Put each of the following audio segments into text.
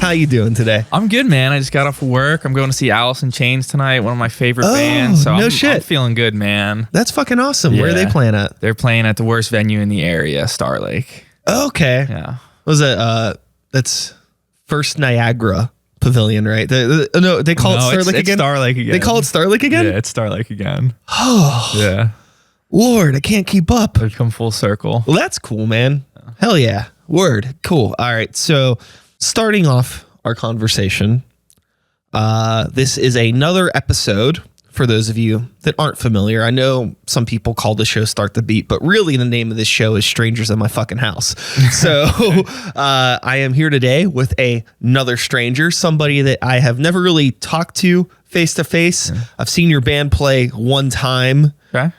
How you doing today? I'm good, man. I just got off of work. I'm going to see Alice in Chains tonight, one of my favorite bands. So I'm feeling good, man. That's fucking awesome. Yeah. Where are they playing at? They're playing at the worst venue in the area, Star Lake. Okay. Yeah. Was it? That's First Niagara Pavilion, right? No, they call it Star Lake again. Star Lake again. They call it Star Lake again. Yeah, it's Star Lake again. Oh, yeah. Lord, I can't keep up. They've come full circle. Well, that's cool, man. Yeah. Hell yeah. Word. Cool. All right. So, starting off our conversation, this is another episode. For those of you that aren't familiar, I know some people call the show Start the Beat, but really the name of this show is Strangers in My Fucking House. So I am here today with another stranger, somebody that I have never really talked to face to face. I've seen your band play one time. Okay.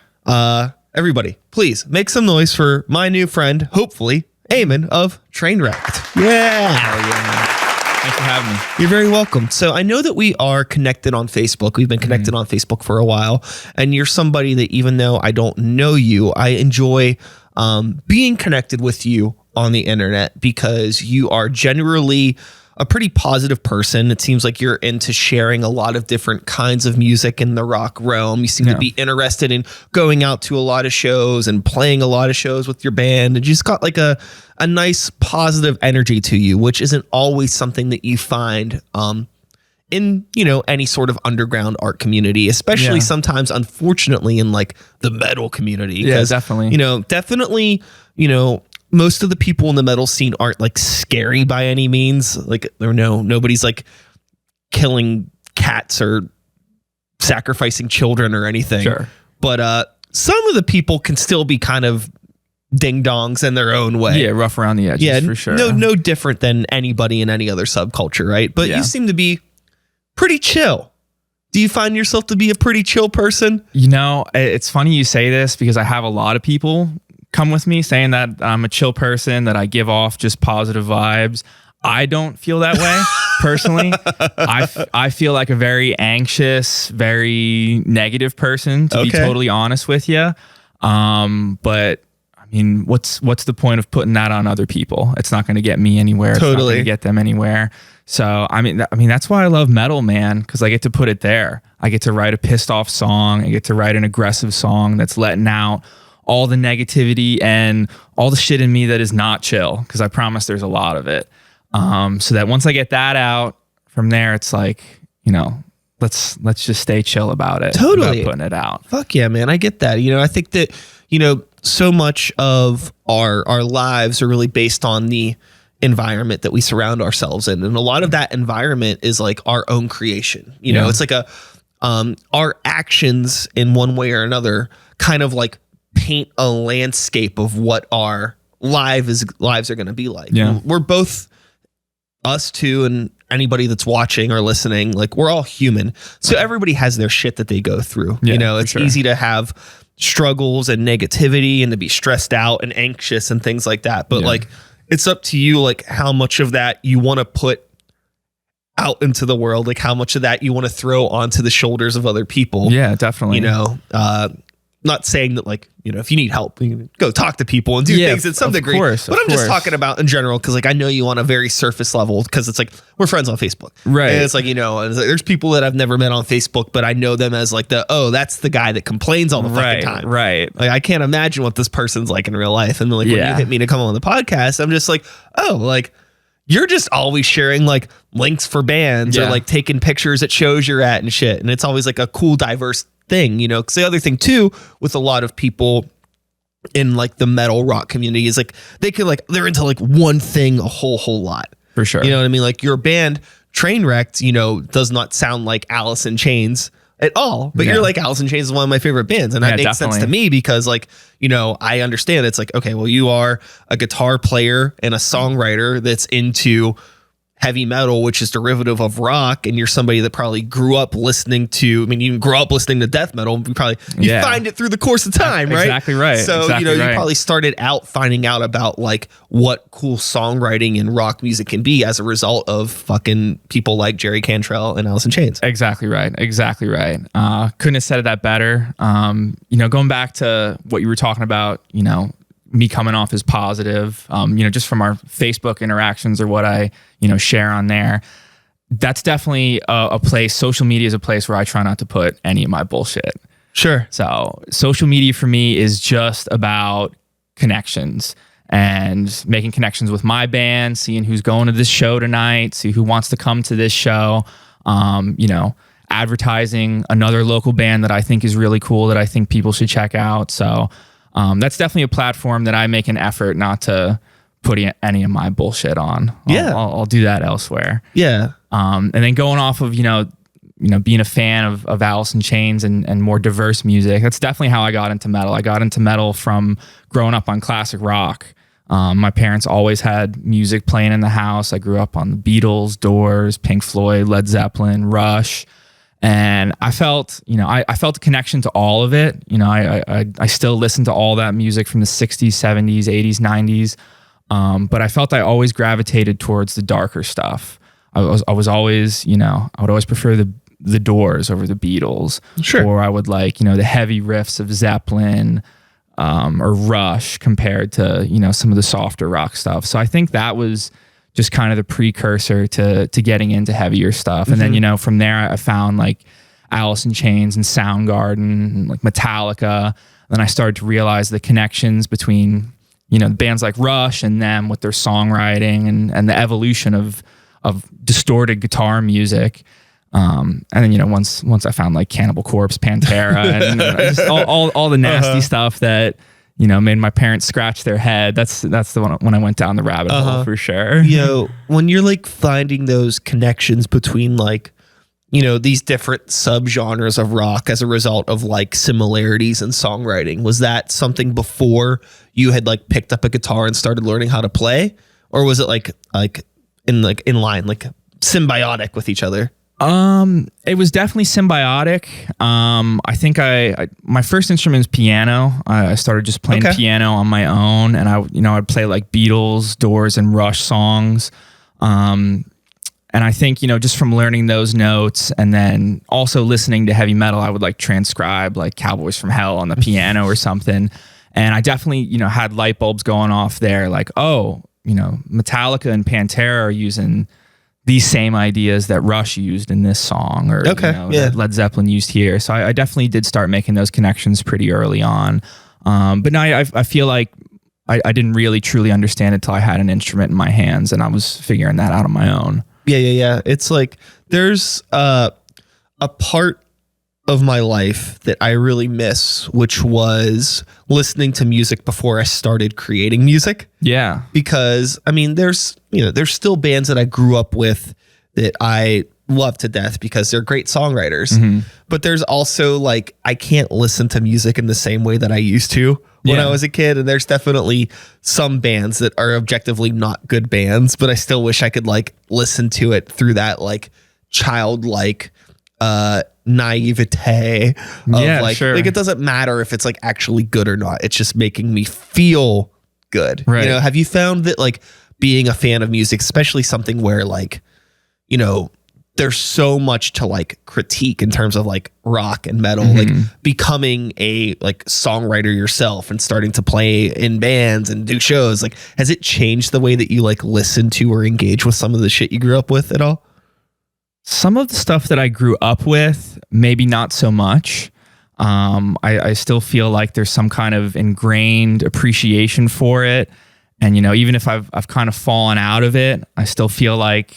Everybody, please make some noise for my new friend, hopefully, Eamonn of Trainwrecked. Yeah. Hell yeah, man. Thanks for having me. You're very welcome. So I know that we are connected on Facebook. We've been connected on Facebook for a while, and you're somebody that even though I don't know you, I enjoy being connected with you on the internet because you are generally a pretty positive person. It seems like you're into sharing a lot of different kinds of music in the rock realm. You seem to be interested in going out to a lot of shows and playing a lot of shows with your band. And you just got like a nice positive energy to you, which isn't always something that you find in, any sort of underground art community, especially sometimes, unfortunately, in like the metal community. Yeah, definitely. Definitely, most of the people in the metal scene aren't like scary by any means. Like nobody's like killing cats or sacrificing children or anything. Sure. But some of the people can still be kind of ding dongs in their own way. Yeah, rough around the edges for sure. No different than anybody in any other subculture, right? But you seem to be pretty chill. Do you find yourself to be a pretty chill person? It's funny you say this because I have a lot of people come with me saying that I'm a chill person, that I give off just positive vibes. I don't feel that way personally. I feel like a very anxious, very negative person, to be totally honest with you. But I mean, what's the point of putting that on other people? It's not going to get me anywhere. It's not going to get them anywhere. So I mean that's why I love metal, man, because I get to put it there. I get to write a pissed off song. I get to write an aggressive song that's letting out all the negativity and all the shit in me that is not chill, because I promise there's a lot of it. So that once I get that out, from there it's like, let's just stay chill about it. Totally. About putting it out. Fuck yeah, man. I get that. I think that, so much of our lives are really based on the environment that we surround ourselves in. And a lot of that environment is like our own creation. It's like our actions in one way or another kind of like paint a landscape of what our lives are going to be like. Yeah. We're both, us two, and anybody that's watching or listening, like we're all human. So everybody has their shit that they go through. It's easy to have struggles and negativity and to be stressed out and anxious and things like that. But like, it's up to you, like how much of that you want to put out into the world, like how much of that you want to throw onto the shoulders of other people. Yeah, definitely. Not saying that, like, if you need help, you can go talk to people and do things in some degree. But I'm just talking about in general, because like I know you on a very surface level, because it's like we're friends on Facebook, right? And it's like there's people that I've never met on Facebook, but I know them as like that's the guy that complains all the fucking time, right? Like I can't imagine what this person's like in real life, and then like when you hit me to come on the podcast, I'm just like, like you're just always sharing like links for bands or like taking pictures at shows you're at and shit, and it's always like a cool, diverse thing, because the other thing too with a lot of people in like the metal rock community is like they're into like one thing a whole lot, for sure. You know what I mean? Like your band Trainwrecked, does not sound like Alice in Chains at all, but you're like, Alice in Chains is one of my favorite bands, and that makes sense to me because like I understand it's like, okay, well, you are a guitar player and a songwriter that's into heavy metal, which is derivative of rock, and you're somebody that probably grew up listening to, you grew up listening to death metal, you find it through the course of time, right? Exactly right. So, you probably started out finding out about like what cool songwriting and rock music can be as a result of fucking people like Jerry Cantrell and Alice in Chains. Exactly right. Couldn't have said it that better. Going back to what you were talking about, me coming off as positive, just from our Facebook interactions or what I, share on there. That's definitely a place. Social media is a place where I try not to put any of my bullshit. Sure. So social media for me is just about connections and making connections with my band, seeing who's going to this show tonight, see who wants to come to this show, advertising another local band that I think is really cool that I think people should check out. So that's definitely a platform that I make an effort not to put any of my bullshit on. I'll do that elsewhere. Yeah. And then going off of, being a fan of Alice in Chains and more diverse music, that's definitely how I got into metal. I got into metal from growing up on classic rock. My parents always had music playing in the house. I grew up on the Beatles, Doors, Pink Floyd, Led Zeppelin, Rush. And I felt, I felt a connection to all of it. I still listen to all that music from the 60s, 70s, 80s, 90s. But I felt I always gravitated towards the darker stuff. I was always, I would always prefer the Doors over the Beatles. Sure. Or I would like, the heavy riffs of Zeppelin or Rush compared to, some of the softer rock stuff. So I think that was just kind of the precursor to getting into heavier stuff. And then, from there I found like Alice in Chains and Soundgarden and like Metallica. Then I started to realize the connections between, bands like Rush and them with their songwriting and the evolution of distorted guitar music. And then, once I found like Cannibal Corpse, Pantera, and just all the nasty stuff that, made my parents scratch their head. That's the one when I went down the rabbit hole for sure. When you're like finding those connections between like, these different subgenres of rock as a result of like similarities in songwriting, was that something before you had like picked up a guitar and started learning how to play? Or was it like in line, like symbiotic with each other? It was definitely symbiotic. I think my first instrument is piano. I started just playing piano on my own, and I'd play like Beatles, Doors, and Rush songs. And I think, just from learning those notes and then also listening to heavy metal, I would like transcribe like Cowboys from Hell on the piano or something. And I definitely, had light bulbs going off there, like, Metallica and Pantera are using these same ideas that Rush used in this song, or that Led Zeppelin used here. So I definitely did start making those connections pretty early on. But now I feel like I didn't really truly understand it until I had an instrument in my hands and I was figuring that out on my own. Yeah. It's like there's a part of my life that I really miss, which was listening to music before I started creating music. Yeah. Because there's still bands that I grew up with that I love to death because they're great songwriters. Mm-hmm. But there's also like, I can't listen to music in the same way that I used to when I was a kid. And there's definitely some bands that are objectively not good bands, but I still wish I could like listen to it through that like childlike, naivete of like it doesn't matter if it's like actually good or not. It's just making me feel good. Right. Have you found that like being a fan of music, especially something where like, there's so much to like critique in terms of like rock and metal, like becoming a like songwriter yourself and starting to play in bands and do shows, like has it changed the way that you like listen to or engage with some of the shit you grew up with at all? Some of the stuff that I grew up with, maybe not so much. I still feel like there's some kind of ingrained appreciation for it. And, even if I've kind of fallen out of it, I still feel like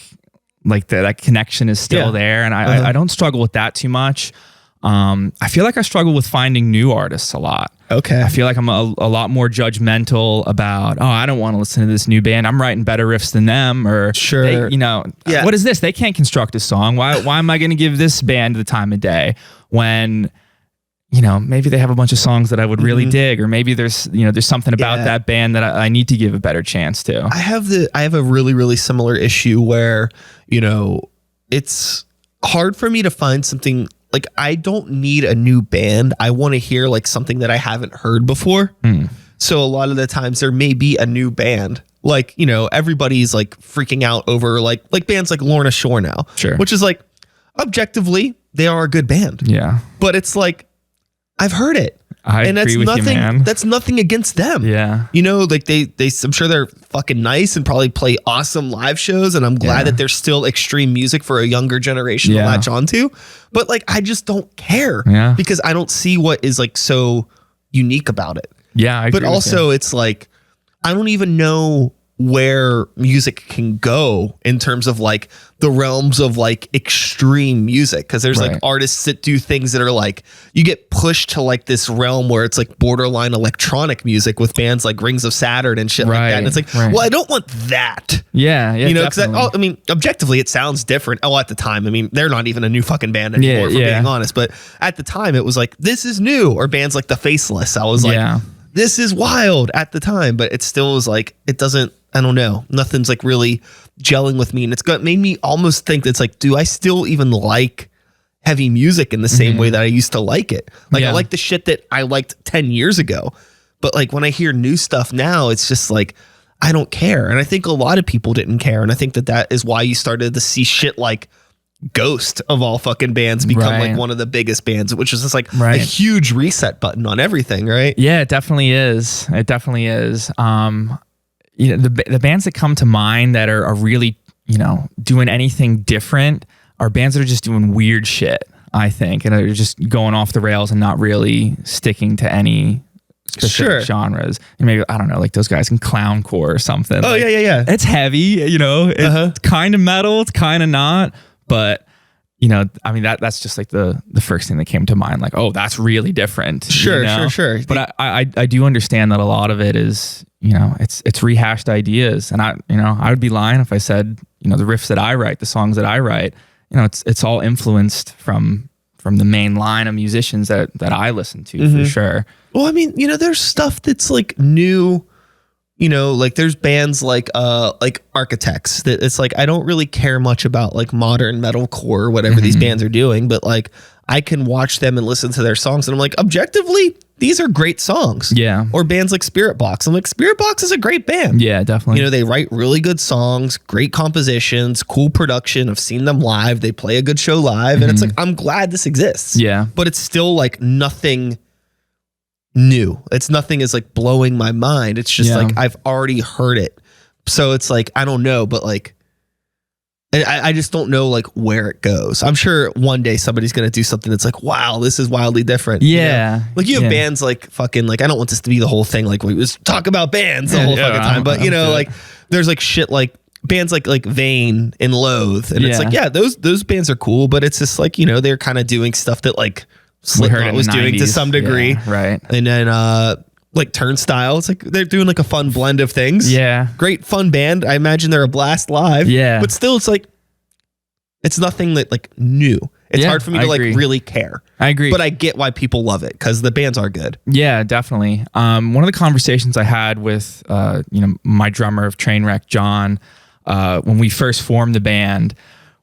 that connection is still there. And I don't struggle with that too much. I feel like I struggle with finding new artists a lot. Okay. I feel like I'm a lot more judgmental about, I don't want to listen to this new band. I'm writing better riffs than them, or sure. What is this? They can't construct a song. Why am I going to give this band the time of day when, maybe they have a bunch of songs that I would really dig, or maybe there's something about that band that I need to give a better chance to. I have a really, really similar issue where, it's hard for me to find something. Like, I don't need a new band. I want to hear like something that I haven't heard before. So a lot of the times there may be a new band, like, everybody's like freaking out over like bands like Lorna Shore now, which is like objectively they are a good band. Yeah. But it's like, I've heard it. I agree with you, man. That's nothing against them. Yeah. You know, like I'm sure they're fucking nice and probably play awesome live shows. And I'm glad that there's still extreme music for a younger generation to latch onto. But like, I just don't care because I don't see what is like so unique about it. Yeah. I agree but also it's like, I don't even know where music can go in terms of like the realms of like extreme music. Cause there's like artists that do things that are like, you get pushed to like this realm where it's like borderline electronic music with bands like Rings of Saturn and shit like that. And it's like, well, I don't want that. Yeah. You know, cause I mean, objectively it sounds different. Oh, at the time, I mean, they're not even a new fucking band anymore for being honest, but at the time it was like, this is new, or bands like The Faceless. I was like, this is wild at the time, but it still was like, it doesn't, I don't know. Nothing's like really gelling with me. And it's made me almost think that's like, do I still even like heavy music in the same way that I used to like it? Like I like the shit that I liked 10 years ago. But like when I hear new stuff now, it's just like, I don't care. And I think a lot of people didn't care. And I think that is why you started to see shit like Ghost of all fucking bands become like one of the biggest bands, which is just like a huge reset button on everything, right? Yeah, it definitely is. It definitely is. You know, the bands that come to mind that are really, you know, doing anything different are bands that are just doing weird shit, I think, and are just going off the rails and not really sticking to any specific genres. And maybe, I don't know, like those guys in clowncore or something. Oh, like, yeah. It's heavy, you know, it's kind of metal, it's kind of not, but you know, I mean, that's just like the first thing that came to mind. Like, oh, that's really different. Sure, you know? sure. But I do understand that a lot of it is, you know, it's rehashed ideas. And I would be lying if I said, you know, the riffs that I write, the songs that I write, you know, it's all influenced from the main line of musicians that I listen to for sure. Well, I mean, you know, there's stuff that's like new. You know, like there's bands like Architects that it's like, I don't really care much about like modern metalcore or whatever these bands are doing, but like I can watch them and listen to their songs and I'm like, objectively, these are great songs. Yeah. Or bands like Spirit Box. I'm like, Spirit Box is a great band. Yeah, definitely. You know, they write really good songs, great compositions, cool production. I've seen them live. They play a good show live. And it's like, I'm glad this exists. Yeah. But it's still like nothing new. It's nothing is like blowing my mind. It's just like I've already heard it. So it's like, I don't know, but like I just don't know like where it goes. I'm sure one day somebody's gonna do something that's like, wow, this is wildly different. Yeah. You know? Like you have bands like fucking like, I don't want this to be the whole thing. Like we was talk about bands the whole fucking time. But you know, like there's like shit like bands like Vane and Loathe. And it's like, yeah, those bands are cool, but it's just like, you know, they're kind of doing stuff that like Slipknot was doing to some degree. Yeah, right. And then like Turnstile, it's like they're doing like a fun blend of things. Yeah. Great fun band. I imagine they're a blast live. Yeah. But still it's like it's nothing that like new. It's hard for me to like really care. I agree. But I get why people love it because the bands are good. Yeah, definitely. One of the conversations I had with you know, my drummer of Trainwrecked, John, when we first formed the band,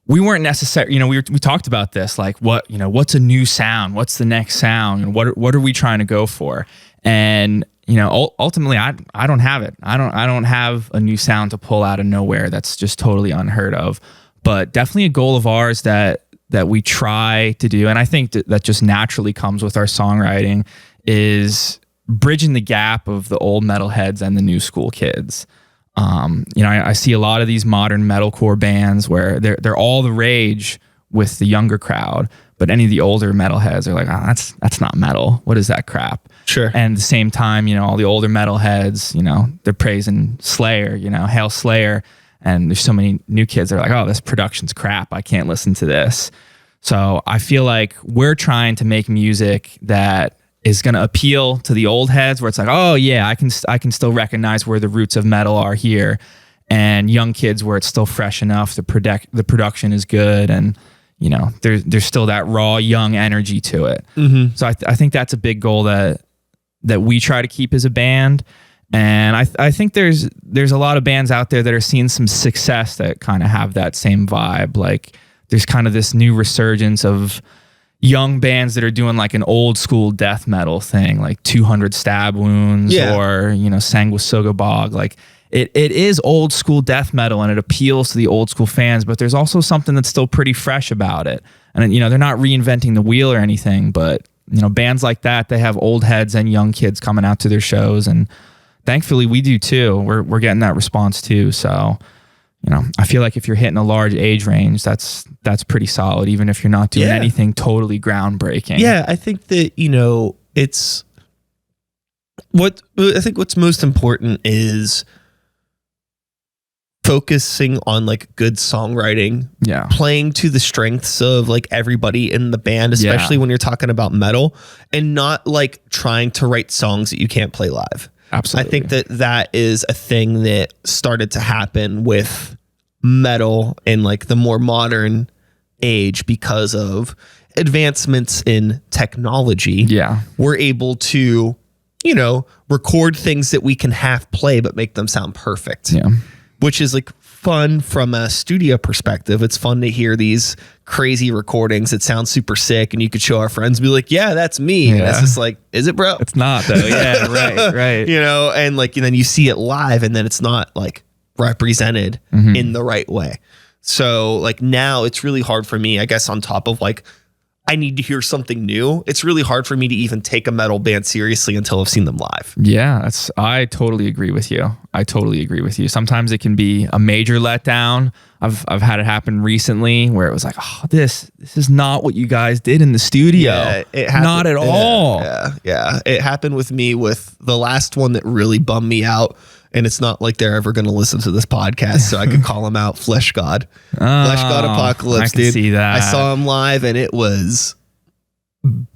we weren't necessarily, you know, we talked about this, like what, you know, what's a new sound? What's the next sound? And what are we trying to go for? And, you know, ultimately I don't have it. I don't have a new sound to pull out of nowhere. That's just totally unheard of, but definitely a goal of ours that we try to do. And I think that just naturally comes with our songwriting is bridging the gap of the old metalheads and the new school kids. You know, I see a lot of these modern metalcore bands where they're all the rage with the younger crowd, but any of the older metalheads are like, oh, that's not metal. What is that crap? Sure. And at the same time, you know, all the older metalheads, you know, they're praising Slayer, you know, Hail Slayer. And there's so many new kids that are like, oh, this production's crap. I can't listen to this. So I feel like we're trying to make music that is going to appeal to the old heads where it's like, oh yeah, I can still recognize where the roots of metal are here, and young kids where it's still fresh enough. The production is good, and you know, there's still that raw young energy to it. Mm-hmm. So I think that's a big goal that we try to keep as a band. And I think there's a lot of bands out there that are seeing some success that kind of have that same vibe. Like there's kind of this new resurgence of young bands that are doing like an old school death metal thing, like 200 Stab Wounds or, you know, Sanguisuga Bog. Like it is old school death metal and it appeals to the old school fans, but there's also something that's still pretty fresh about it. And, you know, they're not reinventing the wheel or anything, but bands like that, they have old heads and young kids coming out to their shows, and thankfully we do too. We're getting that response too. So, I feel like if you're hitting a large age range, that's pretty solid, even if you're not doing anything totally groundbreaking. Yeah, I think that, it's what's most important is focusing on like good songwriting, playing to the strengths of like everybody in the band, especially when you're talking about metal, and not like trying to write songs that you can't play live. Absolutely. I think that is a thing that started to happen with metal in like the more modern age because of advancements in technology. Yeah. We're able to, record things that we can half play but make them sound perfect. Yeah. Which is like fun from a studio perspective. It's fun to hear these crazy recordings that sound super sick, and you could show our friends and be like, yeah, that's me. And that's just like, is it, bro? It's not though. Yeah, right. And like, and then you see it live and then it's not like represented in the right way. So like now it's really hard for me, I guess, on top of like, I need to hear something new. It's really hard for me to even take a metal band seriously until I've seen them live. Yeah, I totally agree with you. Sometimes it can be a major letdown. I've had it happen recently where it was like, oh, this is not what you guys did in the studio. Yeah, it happened, not at all. Yeah. It happened with me with the last one that really bummed me out. And it's not like they're ever going to listen to this podcast, so I could call them out. Flesh God Apocalypse, I can see that. I saw him live, and it was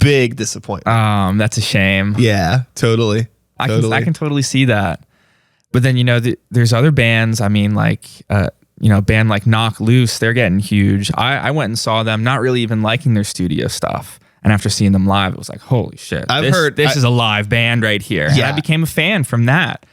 big disappointment. That's a shame. Yeah, totally. I can totally see that. But then there's other bands. I mean, like a band like Knock Loose, they're getting huge. I went and saw them, not really even liking their studio stuff. And after seeing them live, it was like, holy shit! This is a live band right here. Yeah. And I became a fan from that.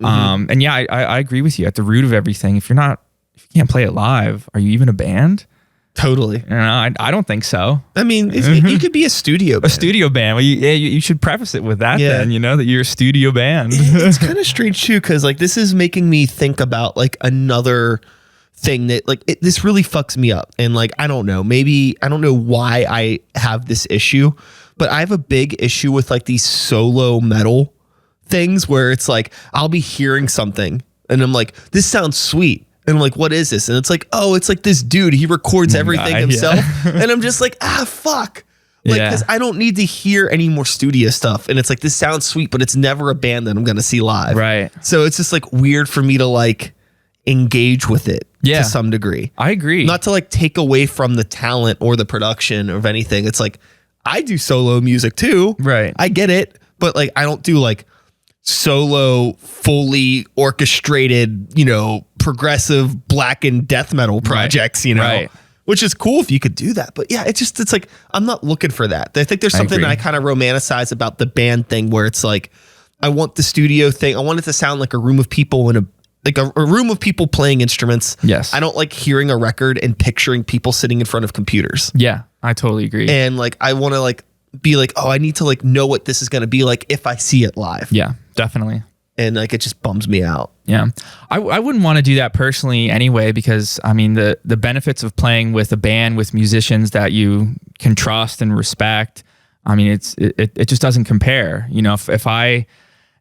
And yeah, I agree with you. At the root of everything, if you can't play it live, are you even a band? Totally. I don't think so. I mean, you could be a studio band. A studio band. Well, you should preface it with that then, that you're a studio band. It's kind of strange too, because like this is making me think about like another thing that like this really fucks me up. And like, I don't know why I have this issue, but I have a big issue with like these solo metal things where it's like I'll be hearing something and I'm like, this sounds sweet, and I'm like, what is this? And it's like, oh, it's like this dude, he records everything himself. And I'm just like, fuck, like, because I don't need to hear any more studio stuff. And it's like, this sounds sweet, but it's never a band that I'm gonna see live, right? So it's just like weird for me to like engage with it to some degree. I agree. Not to like take away from the talent or the production of anything. It's like I do solo music too, right? I get it, but like I don't do like solo, fully orchestrated, progressive black and death metal projects, right. Which is cool if you could do that. But yeah, it's like, I'm not looking for that. I think there's something that I kind of romanticize about the band thing where it's like, I want the studio thing. I want it to sound like a room of people in a room of people playing instruments. Yes. I don't like hearing a record and picturing people sitting in front of computers. Yeah, I totally agree. And like, I want to like be like, oh, I need to like know what this is going to be like if I see it live. Yeah, definitely. And like, it just bums me out. Yeah. I wouldn't want to do that personally anyway, because I mean, the benefits of playing with a band with musicians that you can trust and respect, I mean, it just doesn't compare.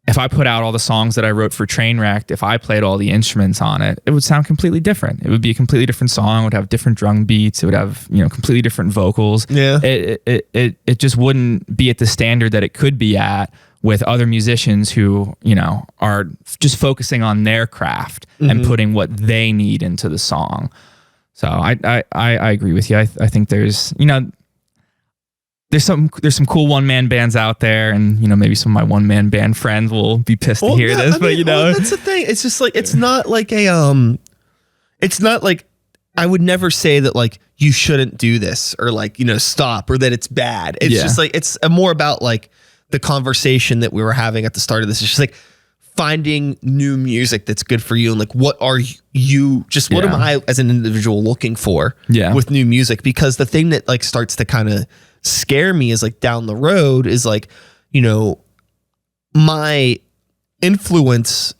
If I put out all the songs that I wrote for Trainwrecked, if I played all the instruments on it, it would sound completely different. It would be a completely different song. It would have different drum beats. It would have, completely different vocals. Yeah. It just wouldn't be at the standard that it could be at with other musicians who, are just focusing on their craft and putting what they need into the song. So I agree with you. I think there's some cool one-man bands out there, and maybe some of my one-man band friends will be pissed to hear this, but that's the thing. It's just like, it's not like I would never say that like you shouldn't do this or like stop, or that it's bad. It's just like, it's more about like the conversation that we were having at the start of this. It's just like finding new music that's good for you, and like what are you what am I as an individual looking for with new music? Because the thing that like starts to kind of scare me is like down the road is like, my influence,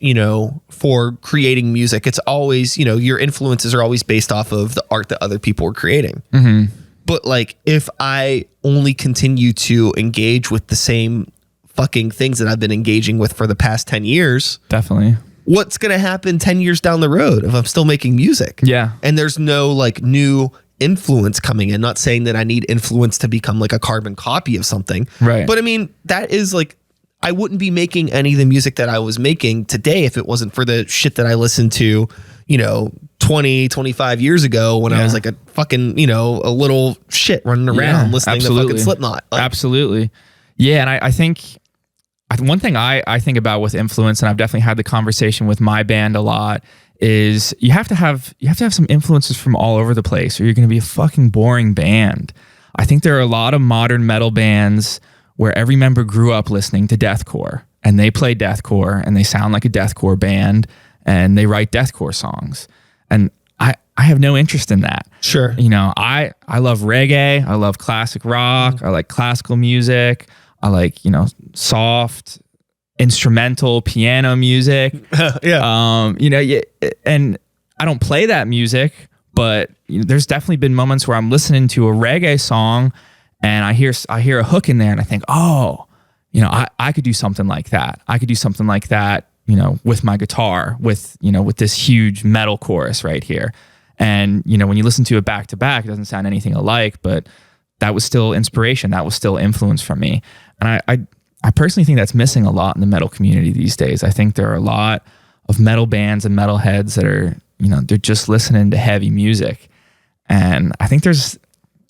for creating music. It's always, your influences are always based off of the art that other people are creating. But like, if I only continue to engage with the same fucking things that I've been engaging with for the past 10 years, Definitely. what's going to happen 10 years down the road if I'm still making music? Yeah. And there's no like new influence coming in. Not saying that I need influence to become like a carbon copy of something. Right. But I mean, that is like, I wouldn't be making any of the music that I was making today if it wasn't for the shit that I listened to, 20, 25 years ago when I was like a fucking, a little shit running around listening to fucking Slipknot. Like, absolutely. Yeah. And I think one thing I think about with influence, and I've definitely had the conversation with my band a lot, is you have to have some influences from all over the place or you're going to be a fucking boring band. I think there are a lot of modern metal bands where every member grew up listening to deathcore and they play deathcore and they sound like a deathcore band and they write deathcore songs. And I have no interest in that. Sure. I love reggae. I love classic rock. I like classical music. I like, soft instrumental piano music. And I don't play that music, but there's definitely been moments where I'm listening to a reggae song and I hear a hook in there and I think, oh, I could do something like that. I could do something like that, with my guitar, with this huge metal chorus right here. And, when you listen to it back to back, it doesn't sound anything alike, but that was still inspiration. That was still influence from me. And I personally think that's missing a lot in the metal community these days. I think there are a lot of metal bands and metal heads that are, they're just listening to heavy music. And I think there's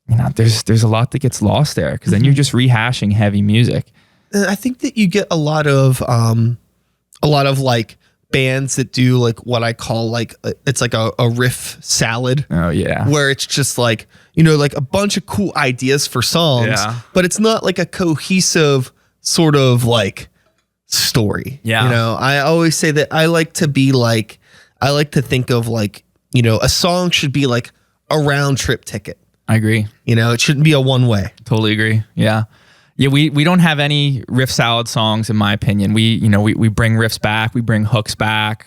a lot that gets lost there because then you're just rehashing heavy music. I think that you get a lot of like bands that do like what I call like it's like a riff salad. Oh yeah. Where it's just like, like a bunch of cool ideas for songs, but it's not like a cohesive sort of like story. Yeah. I always say that I like to think of like, a song should be like a round trip ticket. I agree. It shouldn't be a one way. Totally agree. Yeah. Yeah, we don't have any riff salad songs in my opinion. We bring riffs back, we bring hooks back,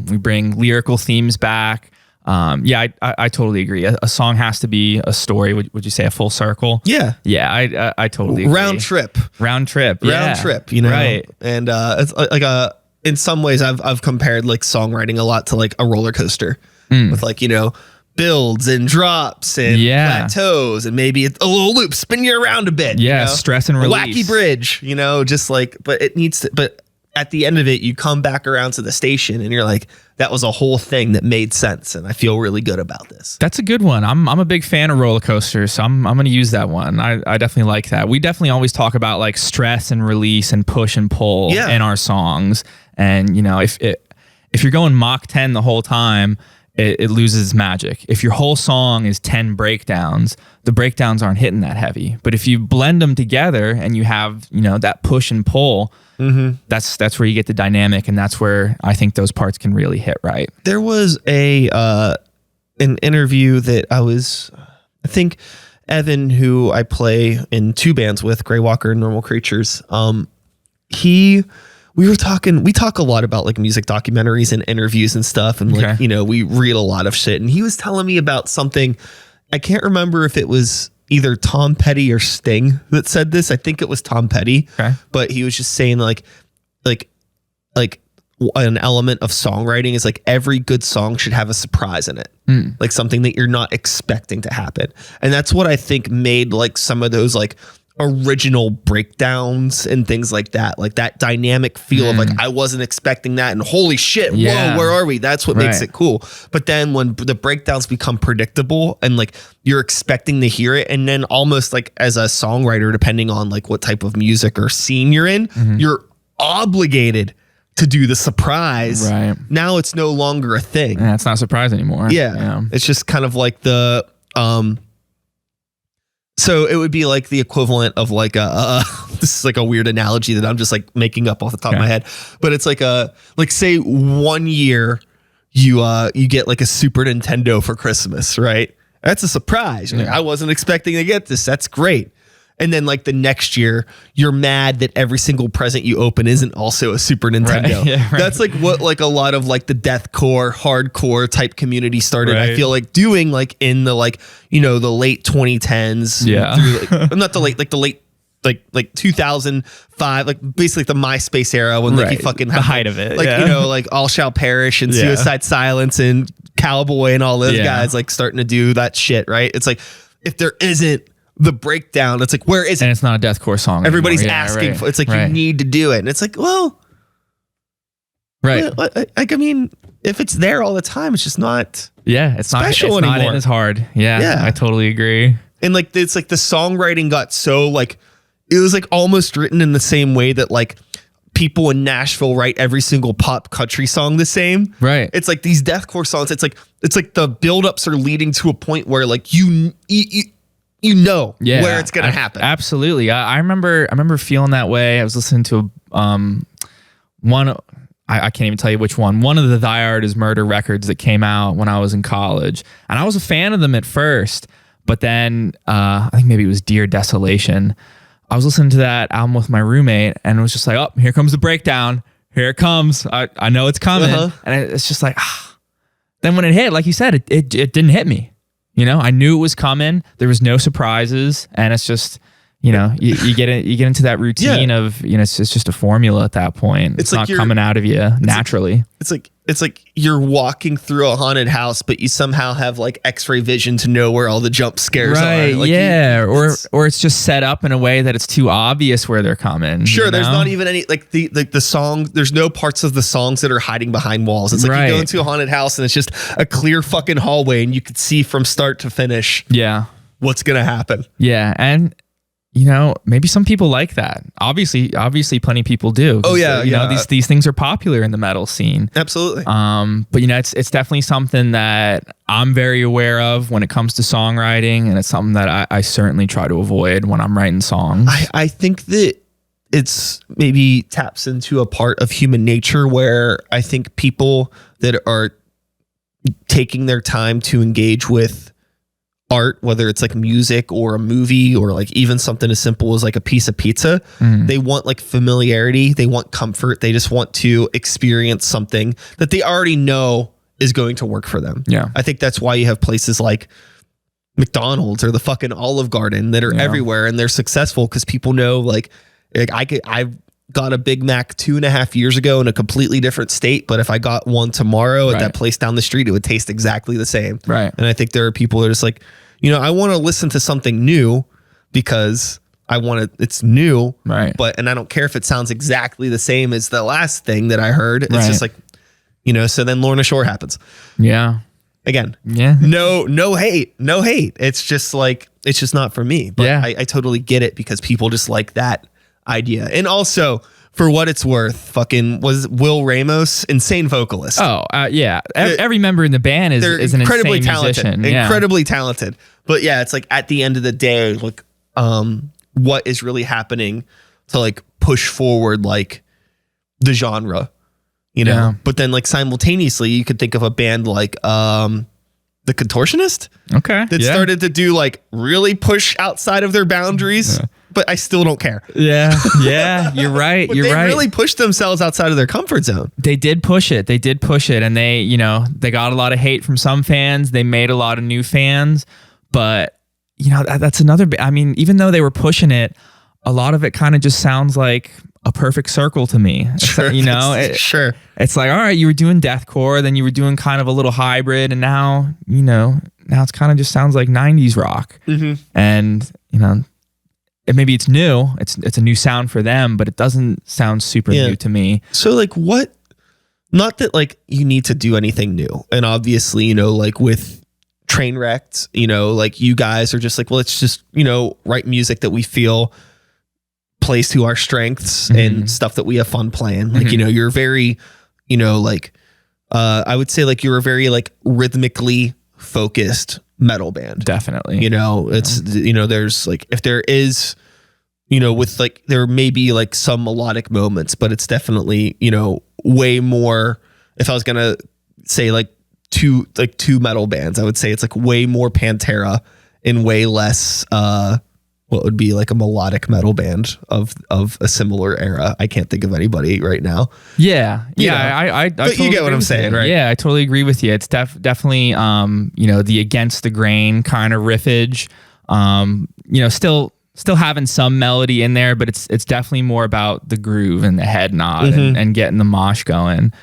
we bring lyrical themes back. I totally agree. A song has to be a story. Would you say a full circle? Yeah. Yeah, I totally agree. Round trip. Yeah. Right. And it's like in some ways I've compared like songwriting a lot to like a roller coaster with like, builds and drops and plateaus and maybe a little loop spin you around a bit. Yeah, stress and release. A wacky bridge, just like, but it needs to, but at the end of it, you come back around to the station and you're like, that was a whole thing that made sense. And I feel really good about this. That's a good one. I'm a big fan of roller coasters, so I'm going to use that one. I definitely like that. We definitely always talk about like stress and release and push and pull in our songs. And if you're going Mach 10 the whole time, it loses its magic. If your whole song is 10 breakdowns, the breakdowns aren't hitting that heavy. But if you blend them together and you have, that push and pull, that's where you get the dynamic, and that's where I think those parts can really hit right. There was an interview that I think Evan, who I play in two bands with, Grey Walker and Normal Creatures, we talk a lot about like music documentaries and interviews and stuff. And like, we read a lot of shit. And he was telling me about something. I can't remember if it was either Tom Petty or Sting that said this. I think it was Tom Petty, but he was just saying like an element of songwriting is like every good song should have a surprise in it. Like something that you're not expecting to happen. And that's what I think made like some of those like original breakdowns and things like that dynamic feel of like, I wasn't expecting that and holy shit, whoa, where are we? That's what makes it cool. But then when the breakdowns become predictable and like you're expecting to hear it, and then almost like as a songwriter, depending on like what type of music or scene you're in, you're obligated to do the surprise. Right. Now it's no longer a thing. Yeah, it's not a surprise anymore. Yeah. It's just kind of like the so it would be like the equivalent of like this is like a weird analogy that I'm just like making up off the top of my head, but it's like say 1 year you get like a Super Nintendo for Christmas, right? That's a surprise. You're like, I wasn't expecting to get this. That's great. And then like the next year, you're mad that every single present you open isn't also a Super Nintendo. Right, yeah, right. That's like what like a lot of like the deathcore, hardcore type community started. I Right. feel like doing like in the like, you know, the late 2010s. Yeah. Through, like, not the late, like the late, like 2005, like basically the MySpace era when like Right. you fucking The had, height of it, like, yeah. you know, like All Shall Perish and Yeah. Suicide Silence and Cowboy and all those Yeah. guys like starting to do that shit, right? It's like if there isn't the breakdown, it's like where is it? And it's not a deathcore song. Everybody's anymore. Yeah, asking right. for. It's like Right. you need to do it, and it's like, well, Right. like I mean, if it's there all the time, it's just not. Yeah. It's not special it's not anymore. in as hard. Yeah. Yeah. I totally agree. And like it's like the songwriting got so like it was like almost written in the same way that like people in Nashville write every single pop country song the same. Right. It's like these deathcore songs. It's like the buildups are leading to a point where like you know where it's gonna happen. Absolutely. I remember feeling that way. I was listening to one. I can't even tell you which one. One of the Thy Art Is Murder records that came out when I was in college, and I was a fan of them at first. But then I think maybe it was Dear Desolation. I was listening to that album with my roommate, and it was just like, oh, here comes the breakdown. Here it comes. I know it's coming, and it's just like. Then when it hit, like you said, it didn't hit me. You know, I knew it was coming. There was no surprises, and it's just, you know, you get into that routine of, you know, it's just a formula at that point. It's like not coming out of you naturally. It's like you're walking through a haunted house, but you somehow have like X-ray vision to know where all the jump scares Right? are. Like Yeah, or it's just set up in a way that it's too obvious where they're coming. Sure, you there's know? not even any like the song. There's no parts of the songs that are hiding behind walls. It's like you go Right. into a haunted house and it's just a clear fucking hallway, and you could see from start to finish Yeah, what's gonna happen. yeah, and. You know, maybe some people like that. Obviously, plenty of people do. Oh, yeah, you know, yeah. these things are popular in the metal scene. Absolutely. But you know, it's definitely something that I'm very aware of when it comes to songwriting, and it's something that I certainly try to avoid when I'm writing songs. I think that it's maybe taps into a part of human nature where I think people that are taking their time to engage with art, whether it's like music or a movie or like even something as simple as like a piece of pizza, they want like familiarity, they want comfort, they just want to experience something that they already know is going to work for them. Yeah. I think that's why you have places like McDonald's or the fucking Olive Garden that are everywhere, and they're successful because people know like I've got a Big Mac 2.5 years ago in a completely different state, but if I got one tomorrow at that place down the street, it would taste exactly the same. Right. And I think there are people that are just like, you know, I want to listen to something new because it's new. Right. And I don't care if it sounds exactly the same as the last thing that I heard. It's just like, you know, so then Lorna Shore happens. Yeah. Again. Yeah. No hate. It's just like, it's just not for me. But Yeah. I totally get it because people just like that idea. And also, for what it's worth, fucking was Will Ramos, insane vocalist. Oh, yeah. Every member in the band is an incredibly insane talented, musician. Yeah. incredibly talented. But yeah, it's like at the end of the day, like, what is really happening to like push forward like the genre, you know? Yeah. But then like simultaneously, you could think of a band like the Contortionist Okay. that started to do like really push outside of their boundaries. But I still don't care. Yeah. Yeah. You're right. But You're they right. really pushed themselves outside of their comfort zone. They did push it. And they, you know, they got a lot of hate from some fans. They made a lot of new fans, but you know, that's another, I mean, even though they were pushing it, a lot of it kind of just sounds like a perfect circle to me. Sure. You know, Sure. It's like, all right, you were doing deathcore, then you were doing kind of a little hybrid, and now, you know, now it's kind of just sounds like 90s rock. Mm-hmm. And, you know, maybe it's new. It's a new sound for them, but it doesn't sound super new to me. So like what, not that like you need to do anything new. And obviously, you know, like with Trainwrecked, you know, like you guys are just like, well, let's just, you know, write music that we feel plays to our strengths and stuff that we have fun playing. Like, you know, you're very, you know, like, I would say like you're a very like rhythmically focused metal band. Definitely. You know, it's, you know, there's like, if there is, you know, with like, there may be like some melodic moments, but it's definitely, you know, way more, if I was going to say like two metal bands, I would say it's like way more Pantera and way less what would be like a melodic metal band of a similar era. I can't think of anybody right now. Yeah. You know, I but totally you get what agree I'm with saying, you. right? Yeah, I totally agree with you. It's definitely, the against the grain kind of riffage, still having some melody in there, but it's definitely more about the groove and the head nod and getting the mosh going.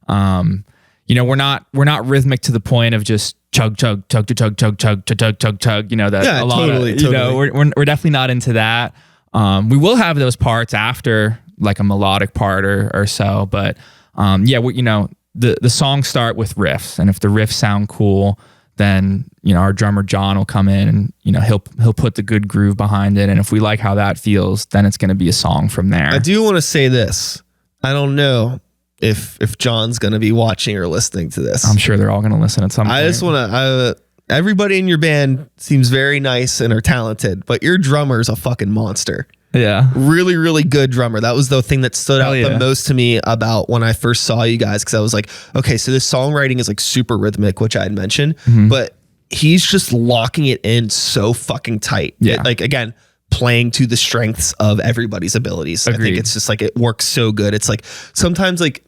We're not rhythmic to the point of just chug chug chug chug chug chug chug chug chug chug. That a lot totally, of we're definitely not into that. We will have those parts after like a melodic part or so, but the songs start with riffs, and if the riffs sound cool, then our drummer John will come in and he'll put the good groove behind it, and if we like how that feels, then it's going to be a song from there. I do want to say this. I don't know if John's going to be watching or listening to this. I'm sure they're all going to listen at some point. I just want to, everybody in your band seems very nice and are talented, but your drummer's a fucking monster. Yeah. Really, really good drummer. That was the thing that stood out the most to me about when I first saw you guys. Cause I was like, okay, so this songwriting is like super rhythmic, which I had mentioned, but he's just locking it in so fucking tight. Yeah. Like again, playing to the strengths of everybody's abilities. Agreed. I think it's just like, it works so good. It's like sometimes like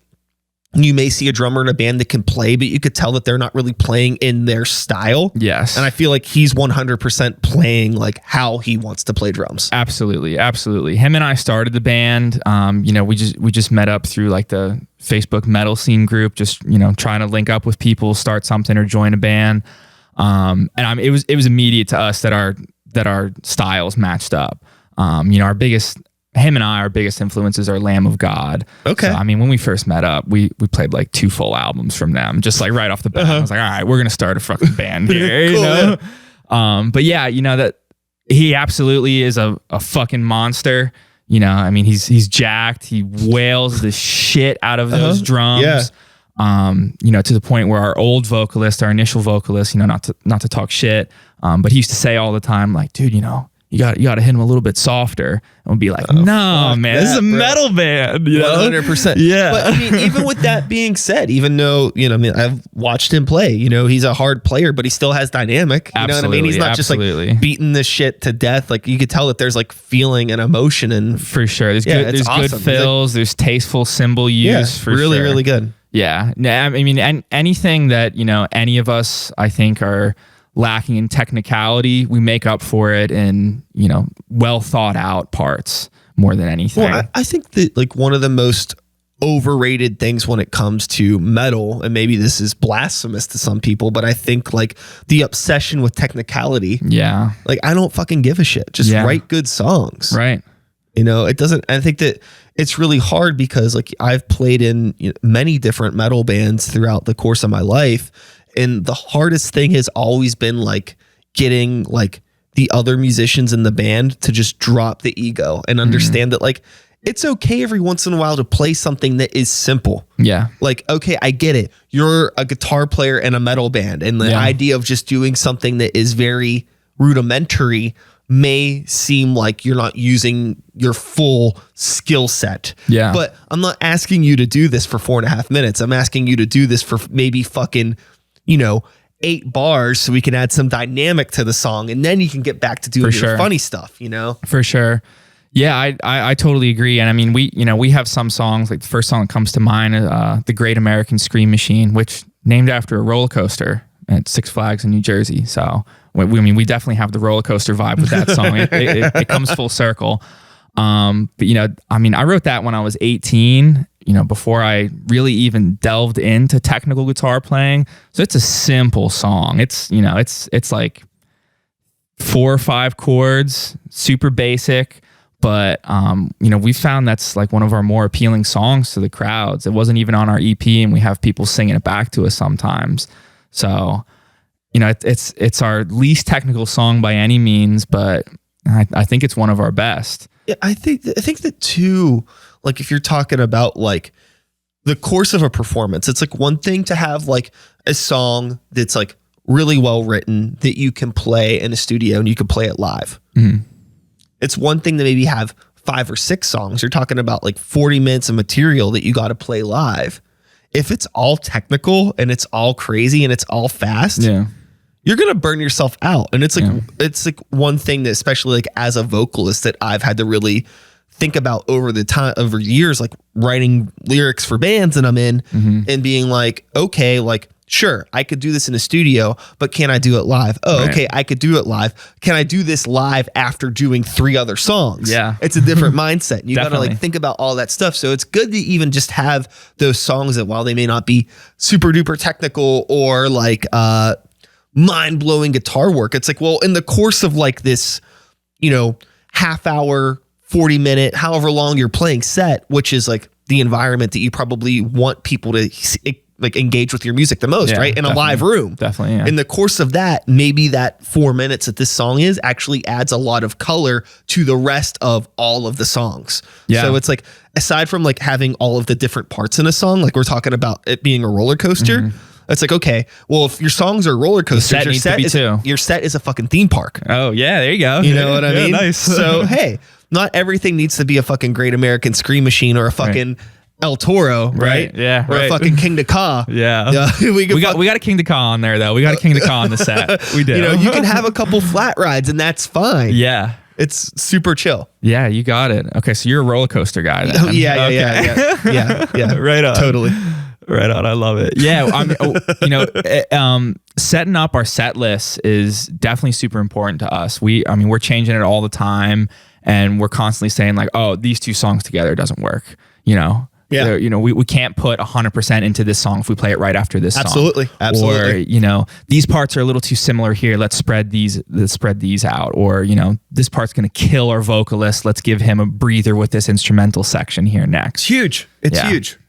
you may see a drummer in a band that can play, but you could tell that they're not really playing in their style. Yes. And I feel like he's 100% playing like how he wants to play drums. Absolutely. Absolutely. Him and I started the band. We just met up through like the Facebook metal scene group, just, trying to link up with people, start something or join a band. It was immediate to us that our styles matched up. Him and our biggest influences are Lamb of God. Okay. So, when we first met up, we played like 2 full albums from them, just like right off the bat. I was like, all right, we're going to start a fucking band here, Cool. But yeah, that he absolutely is a fucking monster. He's jacked. He wails the shit out of those drums. Yeah. To the point where our old vocalist, our initial vocalist, not to talk shit, but he used to say all the time, like, dude, you got to hit him a little bit softer. And we'll be like, no, man, this is a metal band. 100%. Yeah. But even with that being said, even though, I've watched him play, he's a hard player, but he still has dynamic. You know what I mean? He's not just like beating the shit to death. Like you could tell that there's like feeling and emotion and for sure. There's good awesome. fills. There's tasteful cymbal use. For really, sure. really good. Yeah. And anything that, any of us, I think are lacking in technicality, we make up for it in, well thought out parts more than anything. Well, I think that like one of the most overrated things when it comes to metal, and maybe this is blasphemous to some people, but I think like the obsession with technicality. Yeah. Like I don't fucking give a shit. Just write good songs. Right. It doesn't, I think that it's really hard because like I've played in many different metal bands throughout the course of my life. And the hardest thing has always been like getting like the other musicians in the band to just drop the ego and understand that like, it's okay every once in a while to play something that is simple. Yeah. Like, okay, I get it. You're a guitar player in a metal band. And the idea of just doing something that is very rudimentary may seem like you're not using your full skill set. Yeah. But I'm not asking you to do this for 4.5 minutes. I'm asking you to do this for maybe fucking, 8 bars so we can add some dynamic to the song. And then you can get back to doing your funny stuff, For sure. Yeah, I totally agree. And we have some songs, like the first song that comes to mind, The Great American Scream Machine, which named after a roller coaster at Six Flags in New Jersey. So we definitely have the roller coaster vibe with that song. It comes full circle. But I wrote that when I was 18, before I really even delved into technical guitar playing. So it's a simple song. It's like 4 or 5 chords, super basic. But, we found that's like one of our more appealing songs to the crowds. It wasn't even on our EP, and we have people singing it back to us sometimes. So, it's our least technical song by any means, but I think it's one of our best. Yeah, I think that too, like if you're talking about like the course of a performance, it's like one thing to have like a song that's like really well written that you can play in a studio and you can play it live. Mm-hmm. It's one thing to maybe have 5 or 6 songs. You're talking about like 40 minutes of material that you got to play live. If it's all technical and it's all crazy and it's all fast, you're going to burn yourself out. And it's like, it's like one thing that, especially like as a vocalist, that I've had to really think about over years, like writing lyrics for bands that I'm in and being like, okay, like, sure, I could do this in a studio, but can I do it live? Oh, okay, I could do it live. Can I do this live after doing 3 other songs? Yeah. It's a different mindset. You got to Definitely. like think about all that stuff. So it's good to even just have those songs that, while they may not be super duper technical or like mind blowing guitar work, it's like, well, in the course of like this, you know, half hour, 40 minute, however long you're playing set, which is like the environment that you probably want people to like engage with your music the most, right? In a live room. Definitely. Yeah. In the course of that, maybe that 4 minutes that this song is actually adds a lot of color to the rest of all of the songs. Yeah. So it's like, aside from like having all of the different parts in a song, like we're talking about it being a roller coaster, it's like, okay, well, if your songs are roller coasters, your set is a fucking theme park. Oh yeah, there you go. You know what I mean? Nice. So, hey, not everything needs to be a fucking Great American Scream Machine or a fucking El Toro, right? Yeah. Or a fucking King to Ka. Yeah. We got a King to Ka on there though. We got a King to Ka on the set. We did. You know, you can have a couple flat rides and that's fine. Yeah. It's super chill. Yeah, you got it. Okay, so you're a roller coaster guy then. Yeah. Right on. Totally. Right on. I love it. Yeah. I mean, setting up our set list is definitely super important to us. We're changing it all the time, and we're constantly saying like, oh, these 2 songs together doesn't work. You know. Yeah. You know, we can't put 100% into this song if we play it right after this song. Absolutely. Or, you know, these parts are a little too similar here. Let's spread these out. Or, you know, this part's going to kill our vocalist. Let's give him a breather with this instrumental section here next. It's huge. It's huge.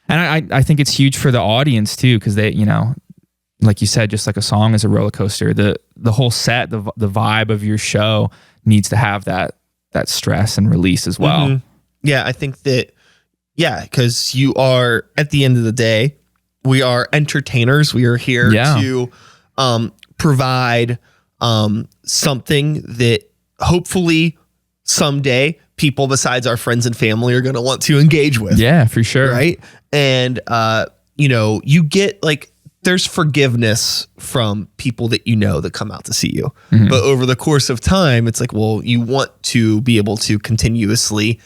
And I think it's huge for the audience too, because they, you know, like you said, just like a song is a roller coaster. The whole set, the vibe of your show needs to have that stress and release as well. Yeah, I think that. Yeah, because you are, at the end of the day, we are entertainers. We are here to provide something that hopefully someday people besides our friends and family are going to want to engage with. Yeah, for sure. Right. And, you know, you get like, there's forgiveness from people that you know that come out to see you. But over the course of time, it's like, well, you want to be able to continuously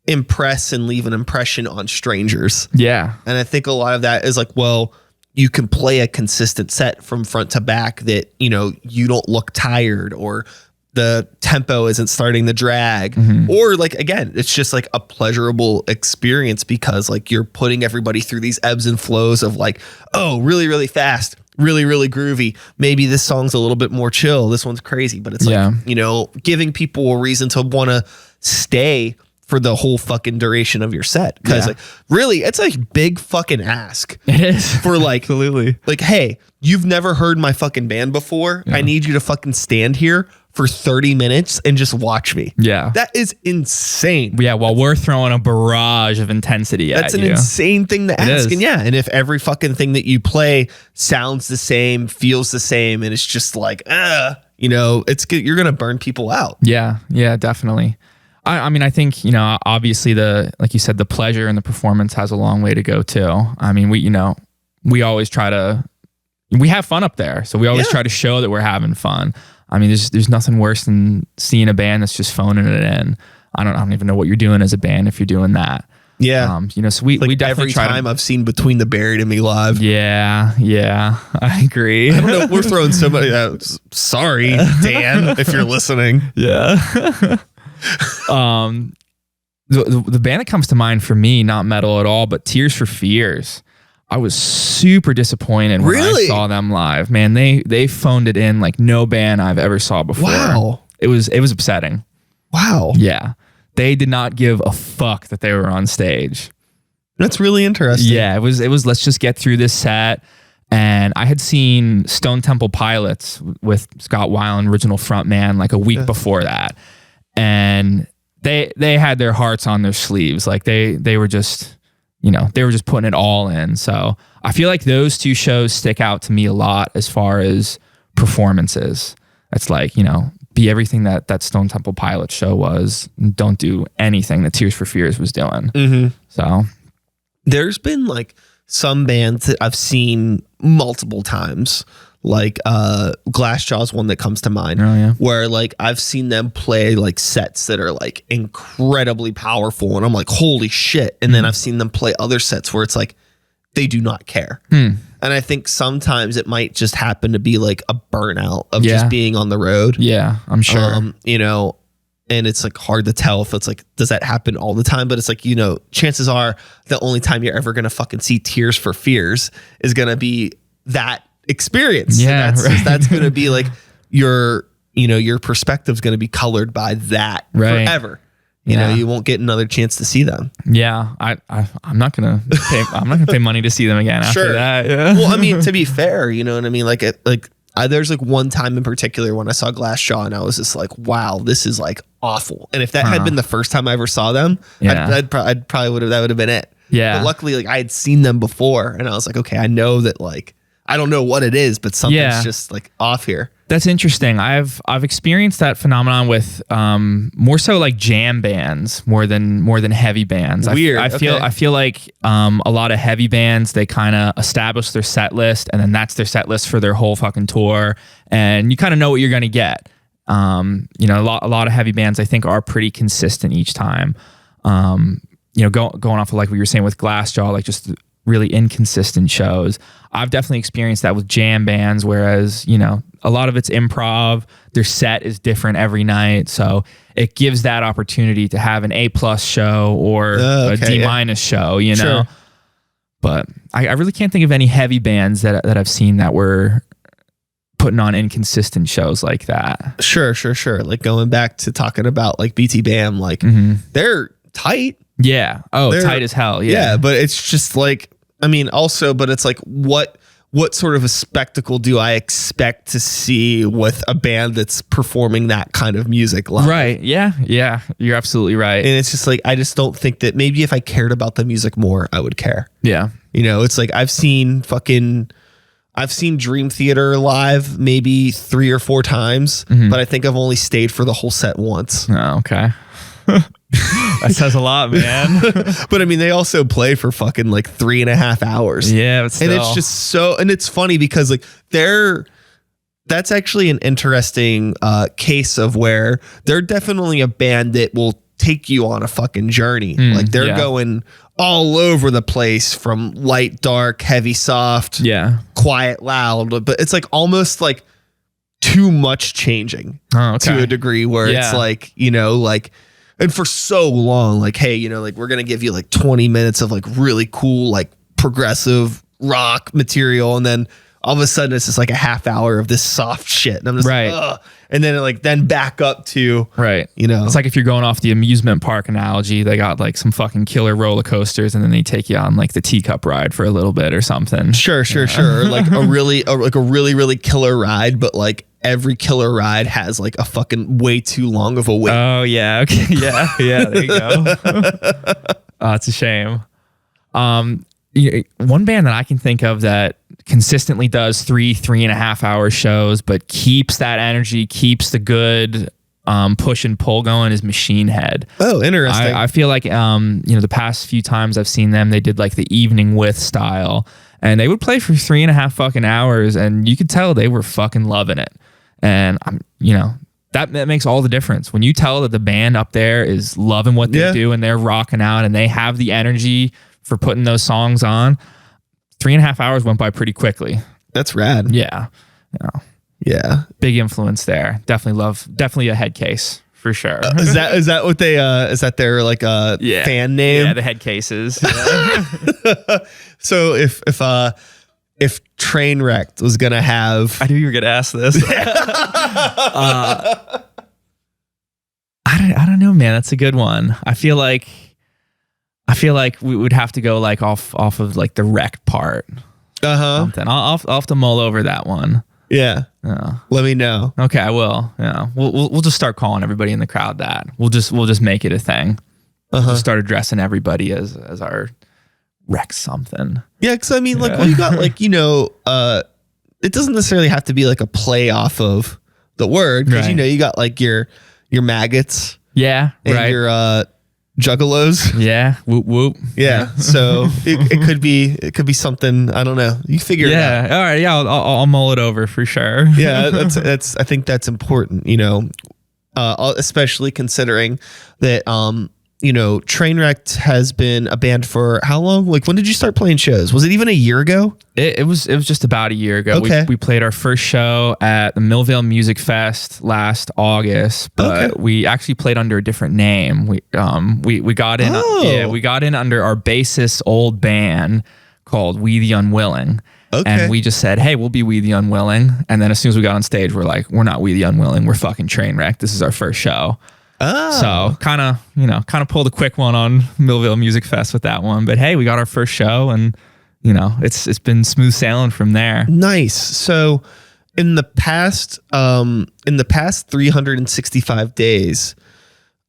impress and leave an impression on strangers. Yeah. And I think a lot of that is like, well, you can play a consistent set from front to back that, you know, you don't look tired or the tempo isn't starting to drag or like, again, it's just like a pleasurable experience because like you're putting everybody through these ebbs and flows of like, oh, really, really fast, really, really groovy. Maybe this song's a little bit more chill. This one's crazy, but it's like, you know, giving people a reason to want to stay for the whole fucking duration of your set. Cause like really, it's a big fucking ask. It is. For like, absolutely. Like, hey, you've never heard my fucking band before. I need you to fucking stand here for 30 minutes and just watch me. Yeah. That is insane. Yeah. While we're throwing a barrage of intensity That's at an you. insane thing to ask. is. And yeah. And if every fucking thing that you play sounds the same, feels the same, and it's just like, you know, you're going to burn people out. Yeah. Yeah, definitely. I mean, I think, you know, obviously like you said, the pleasure and the performance has a long way to go too. I mean, we always we have fun up there. So we always try to show that we're having fun. I mean, there's nothing worse than seeing a band that's just phoning it in. I don't even know what you're doing as a band if you're doing that. Yeah. You know, so we definitely every try time I've seen Between the Buried and Me live. Yeah. I agree. I don't know. We're throwing somebody out. Sorry, Dan, if you're listening. Yeah. The band that comes to mind for me, not metal at all, but Tears for Fears. I was super disappointed when I saw them live. Man, they phoned it in like no band I've ever saw before. Wow. It was upsetting. Wow. Yeah. They did not give a fuck that they were on stage. That's really interesting. Yeah, it was let's just get through this set. And I had seen Stone Temple Pilots with Scott Weiland, original frontman, like a week before that. And they had their hearts on their sleeves. Like they were just, you know, they were just putting it all in. So I feel like those 2 shows stick out to me a lot as far as performances. It's like, you know, be everything that Stone Temple Pilots show was. And don't do anything that Tears for Fears was doing. So there's been like some bands that I've seen multiple times, like Glassjaw's one that comes to mind, where like I've seen them play like sets that are like incredibly powerful, and I'm like, holy shit. And then I've seen them play other sets where it's like they do not care. And I think sometimes it might just happen to be like a burnout of just being on the road. Yeah, I'm sure. You know, and it's like hard to tell if it's like, does that happen all the time? But it's like, you know, chances are the only time you're ever going to fucking see Tears for Fears is going to be that experience. Yeah. That's going to be like your perspective's going to be colored by that forever. You know, you won't get another chance to see them. Yeah, I'm not gonna pay money to see them again after that. Yeah. Well, I mean, to be fair, you know what I mean. There's like one time in particular when I saw Glassjaw, and I was just like, wow, this is like awful. And if that had been the first time I ever saw them, I'd probably that would have been it. Yeah. But luckily, like I had seen them before, and I was like, okay, I know that like I don't know what it is, but something's just like off here. That's interesting. I've experienced that phenomenon with more so like jam bands more than heavy bands. Weird. I feel like a lot of heavy bands, they kind of establish their set list, and then that's their set list for their whole fucking tour, and you kind of know what you're gonna get. You know, a lot of heavy bands I think are pretty consistent each time. You know, going off of like what you were saying with Glassjaw, like just really inconsistent shows. I've definitely experienced that with jam bands, whereas, you know, a lot of it's improv. Their set is different every night. So it gives that opportunity to have an A+ show or a D- show, you know? But I really can't think of any heavy bands that I've seen that were putting on inconsistent shows like that. Sure. Like going back to talking about like BT Bam, like they're tight. Yeah. Oh, they're tight as hell. Yeah. But it's just like, I mean, also, but it's like, what sort of a spectacle do I expect to see with a band that's performing that kind of music live? Right. Yeah. You're absolutely right. And it's just like, I just don't think that maybe if I cared about the music more, I would care. Yeah. You know, it's like I've seen Dream Theater live maybe 3 or 4 times, but I think I've only stayed for the whole set once. Oh, okay. That says a lot, man. But I mean, they also play for fucking like 3.5 hours. Yeah, but still. And it's just so, and it's funny because like that's actually an interesting case of where they're definitely a band that will take you on a fucking journey. Like they're going all over the place from light, dark, heavy, soft, quiet, loud, but it's like almost like too much changing to a degree where it's like, you know, like, and for so long, like, hey, you know, like we're going to give you like 20 minutes of like really cool, like progressive rock material. And then all of a sudden it's just like a half hour of this soft shit. And I'm just like, ugh. And then then back up to, you know, it's like if you're going off the amusement park analogy, they got like some fucking killer roller coasters and then they take you on like the teacup ride for a little bit or something. Sure. Like a really killer ride, but like every killer ride has like a fucking way too long of a wait. Oh yeah. Okay. Yeah. There you go. Oh, it's a shame. One band that I can think of that consistently does 3.5 hour shows, but keeps that energy, keeps the good push and pull going is Machine Head. Oh, interesting. I feel like, you know, the past few times I've seen them, they did like the Evening With style, and they would play for 3.5 fucking hours, and you could tell they were fucking loving it. And you know, that makes all the difference when you tell that the band up there is loving what they do and they're rocking out and they have the energy for putting those songs on. 3.5 hours went by pretty quickly. That's rad. Yeah. Yeah. Big influence there. Definitely a head case for sure. Is that what they is that their like fan name? Yeah, the Head Cases. Yeah. So if Trainwrecked was gonna have, I knew you were gonna ask this. I don't know, man. That's a good one. I feel like we would have to go like off of like the wrecked part. Something. I'll have to mull over that one. Yeah. Let me know. Okay, I will. Yeah. We'll just start calling everybody in the crowd that. We'll just make it a thing. We'll just start addressing everybody as our wreck something. Yeah, because I mean, like, well, you got like, you know, it doesn't necessarily have to be like a play off of the word, because you know, you got like your maggots. Yeah. And your juggalos. Yeah. Whoop whoop. Yeah. So it could be something. I don't know. You figure it out. All right. Yeah. I'll mull it over for sure. Yeah. I think that's important, especially considering that, Trainwrecked has been a band for how long? Like, when did you start playing shows? Was it even a year ago? It was just about a year ago. Okay. We played our first show at the Millvale Music Fest last August, but we actually played under a different name. We got in. We got in under our bassist's old band called We the Unwilling. Okay. And we just said, hey, we'll be We the Unwilling. And then as soon as we got on stage, we're like, we're not We the Unwilling. We're fucking Trainwrecked. This is our first show. Oh. So kind of pulled a quick one on Millvale Music Fest with that one. But hey, we got our first show, and it's been smooth sailing from there. Nice. So in the past 365 days,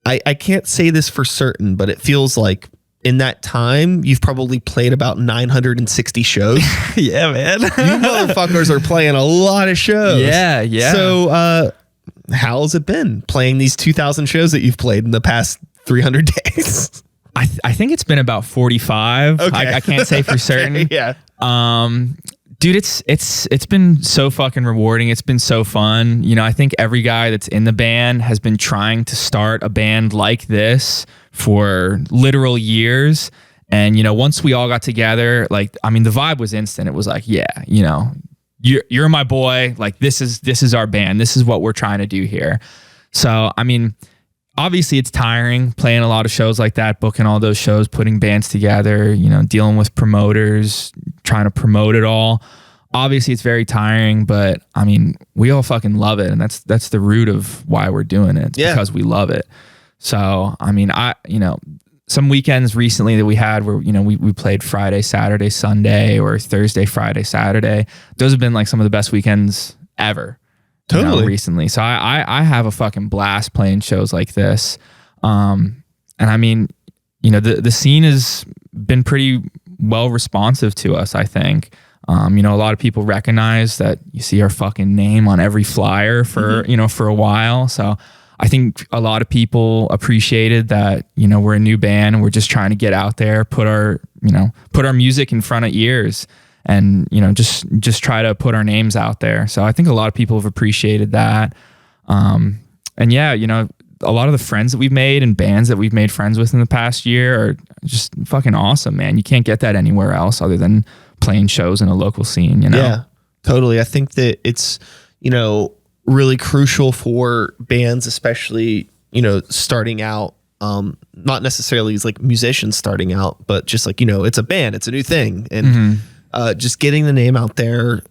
I can't say this for certain, but it feels like in that time you've probably played about 960 shows. Yeah, man. You motherfuckers are playing a lot of shows. Yeah. So how's it been playing these 2,000 shows that you've played in the past 300 days? I think it's been about 45. Okay. I can't say for certain. Okay, yeah. Dude, it's been so fucking rewarding. It's been so fun. I think every guy that's in the band has been trying to start a band like this for literal years. And, once we all got together, the vibe was instant. It was like, yeah, you're my boy. Like, this is our band. This is what we're trying to do here. So, obviously it's tiring playing a lot of shows like that, booking all those shows, putting bands together, dealing with promoters, trying to promote it all. Obviously it's very tiring, but we all fucking love it. And that's the root of why we're doing it. It's because we love it. So, some weekends recently that we had where, we played Friday, Saturday, Sunday, or Thursday, Friday, Saturday. Those have been like some of the best weekends ever. Totally. Recently. So I have a fucking blast playing shows like this. The scene has been pretty well responsive to us, I think. A lot of people recognize that you see our fucking name on every flyer for, for a while. So I think a lot of people appreciated that, we're a new band and we're just trying to get out there, put our music in front of ears and, just try to put our names out there. So I think a lot of people have appreciated that. A lot of the friends that we've made and bands that we've made friends with in the past year are just fucking awesome, man. You can't get that anywhere else other than playing shows in a local scene, Yeah, totally. I think that it's, really crucial for bands, especially, starting out, not necessarily as like musicians starting out, but just like, it's a band, it's a new thing. And just getting the name out there,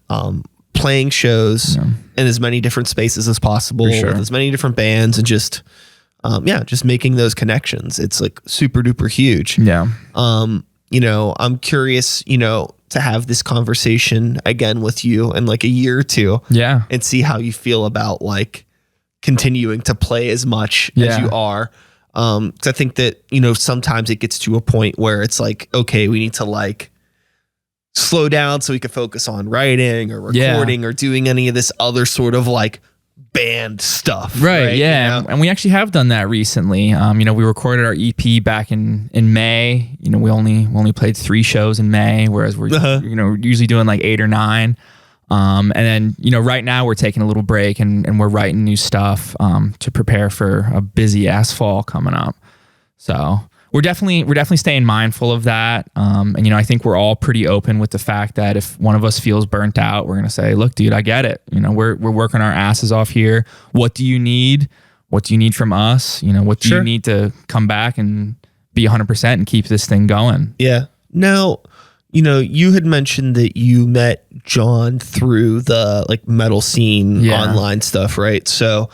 playing shows in as many different spaces as possible with as many different bands and just making those connections. It's like super duper huge. Yeah. I'm curious, to have this conversation again with you in like a year or two. Yeah. And see how you feel about like continuing to play as much as you are. 'Cause I think that, sometimes it gets to a point where it's like, okay, we need to like slow down so we can focus on writing or recording or doing any of this other sort of like band stuff. Right. Yeah. And we actually have done that recently. We recorded our EP back in May. We only played 3 shows in May, whereas we're, usually doing like 8 or 9. And then, right now we're taking a little break and we're writing new stuff, to prepare for a busy ass fall coming up. So we're definitely staying mindful of that. I think we're all pretty open with the fact that if one of us feels burnt out, we're going to say, look, dude, I get it. We're working our asses off here. What do you need? What do you need from us? What do you need to come back and be 100% and keep this thing going? Yeah. Now, you had mentioned that you met John through the like metal scene online stuff, right? So,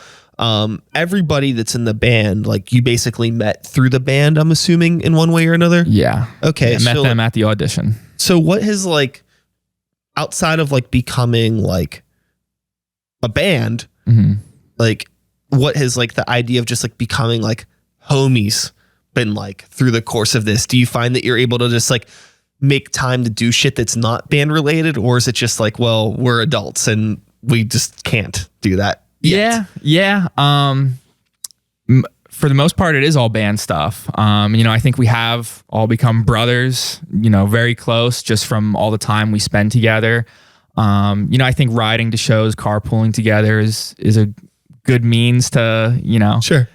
everybody that's in the band, like you basically met through the band, I'm assuming, in one way or another. Yeah. Okay. I met them at the audition. So what has like, outside of like becoming like a band, like what has like the idea of just like becoming like homies been like through the course of this? Do you find that you're able to just like make time to do shit that's not band related, or is it just like, well, we're adults and we just can't do that yet? Yeah. for the most part, it is all band stuff. I think we have all become brothers, very close just from all the time we spend together. I think riding to shows, carpooling together is a good means to, Sure.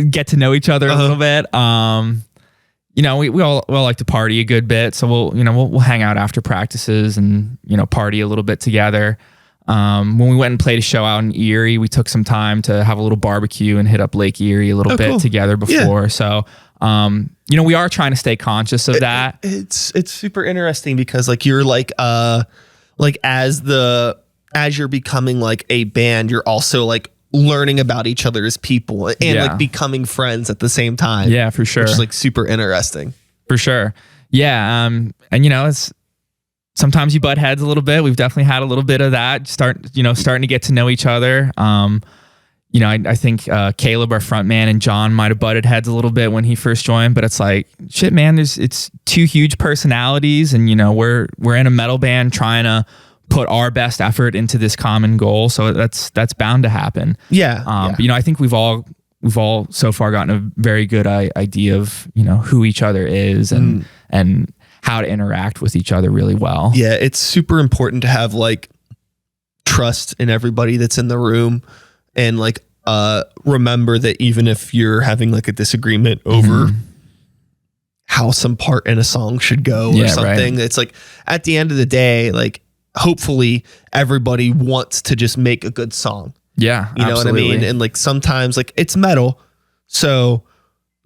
Get to know each other a little bit. We all like to party a good bit. So we'll hang out after practices and, party a little bit together. When we went and played a show out in Erie, we took some time to have a little barbecue and hit up Lake Erie a little bit together before. Yeah. So, we are trying to stay conscious of that. It's super interesting because like you're like as you're becoming like a band, you're also like learning about each other as people and like becoming friends at the same time. Yeah, for sure. Which is like super interesting. For sure. Yeah. And it's sometimes you butt heads a little bit. We've definitely had a little bit of that. Starting to get to know each other. I think Caleb, our front man, and John might have butted heads a little bit when he first joined, but it's like, shit, man, it's two huge personalities, and we're in a metal band trying to put our best effort into this common goal. So that's bound to happen. Yeah. But, I think we've all so far gotten a very good idea of who each other is and how to interact with each other really well. Yeah, it's super important to have like trust in everybody that's in the room, and like remember that even if you're having like a disagreement over how some part in a song should go or something, right. It's like at the end of the day, like hopefully everybody wants to just make a good song. Yeah, you know absolutely. what I mean? And like sometimes like it's metal, so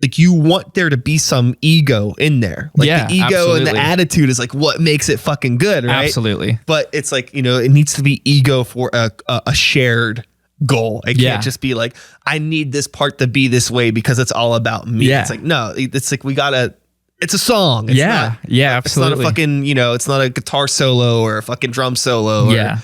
like you want there to be some ego in there. Like the ego absolutely. And the attitude is like what makes it fucking good, right? Absolutely. But it's like, it needs to be ego for a shared goal. It can't just be like, I need this part to be this way because it's all about me. Yeah. It's like, no, it's like it's a song. It's not, absolutely. It's not a fucking, it's not a guitar solo or a fucking drum solo or,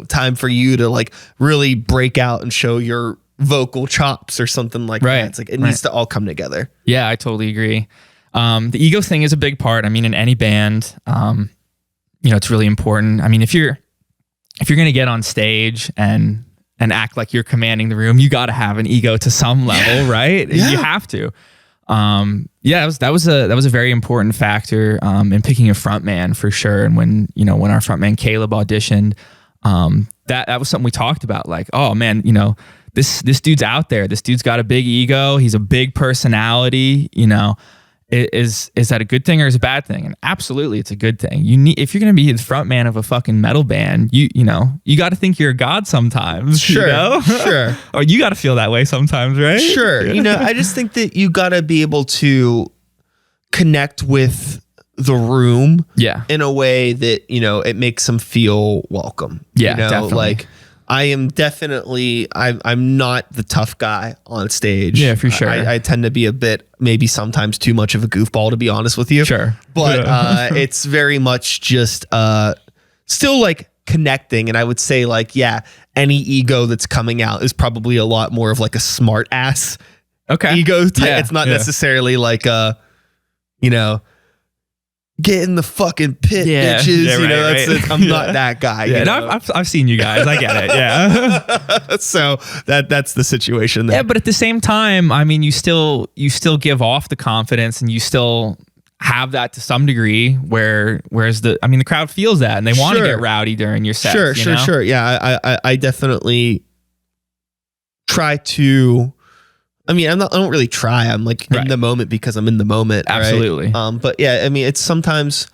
time for you to like really break out and show your vocal chops or something like that. It's like it needs to all come together. Yeah, I totally agree. The ego thing is a big part. I mean, in any band, it's really important. I mean, if you're gonna get on stage and act like you're commanding the room, you got to have an ego to some level, right? Yeah. You have to. That was a very important factor in picking a front man for sure. And when our front man Caleb auditioned, that was something we talked about. Like, oh man, this dude's out there. This dude's got a big ego. He's a big personality. Is that a good thing or is it a bad thing? And absolutely, it's a good thing. If you're gonna be the front man of a fucking metal band, you got to think you're a god sometimes. Sure, sure. Or you got to feel that way sometimes, right? Sure. I just think that you got to be able to connect with the room, in a way that it makes them feel welcome. Yeah, definitely. Like. I am definitely, I'm not the tough guy on stage. Yeah, for sure. I tend to be a bit, maybe sometimes too much of a goofball, to be honest with you. Sure. But it's very much just still like connecting. And I would say like, any ego that's coming out is probably a lot more of like a smart ass ego type. It's not necessarily like get in the fucking pit, bitches. I'm not that guy. I've seen you guys. I get it. Yeah. So that's the situation there. Yeah, but at the same time, I mean, you still give off the confidence, and you still have that to some degree. Whereas the crowd feels that, and they want to get rowdy during your set. Sure. Yeah, I definitely try to. I mean, I don't really try. I'm like in the moment because I'm in the moment. Absolutely. Right? But yeah, I mean, it's sometimes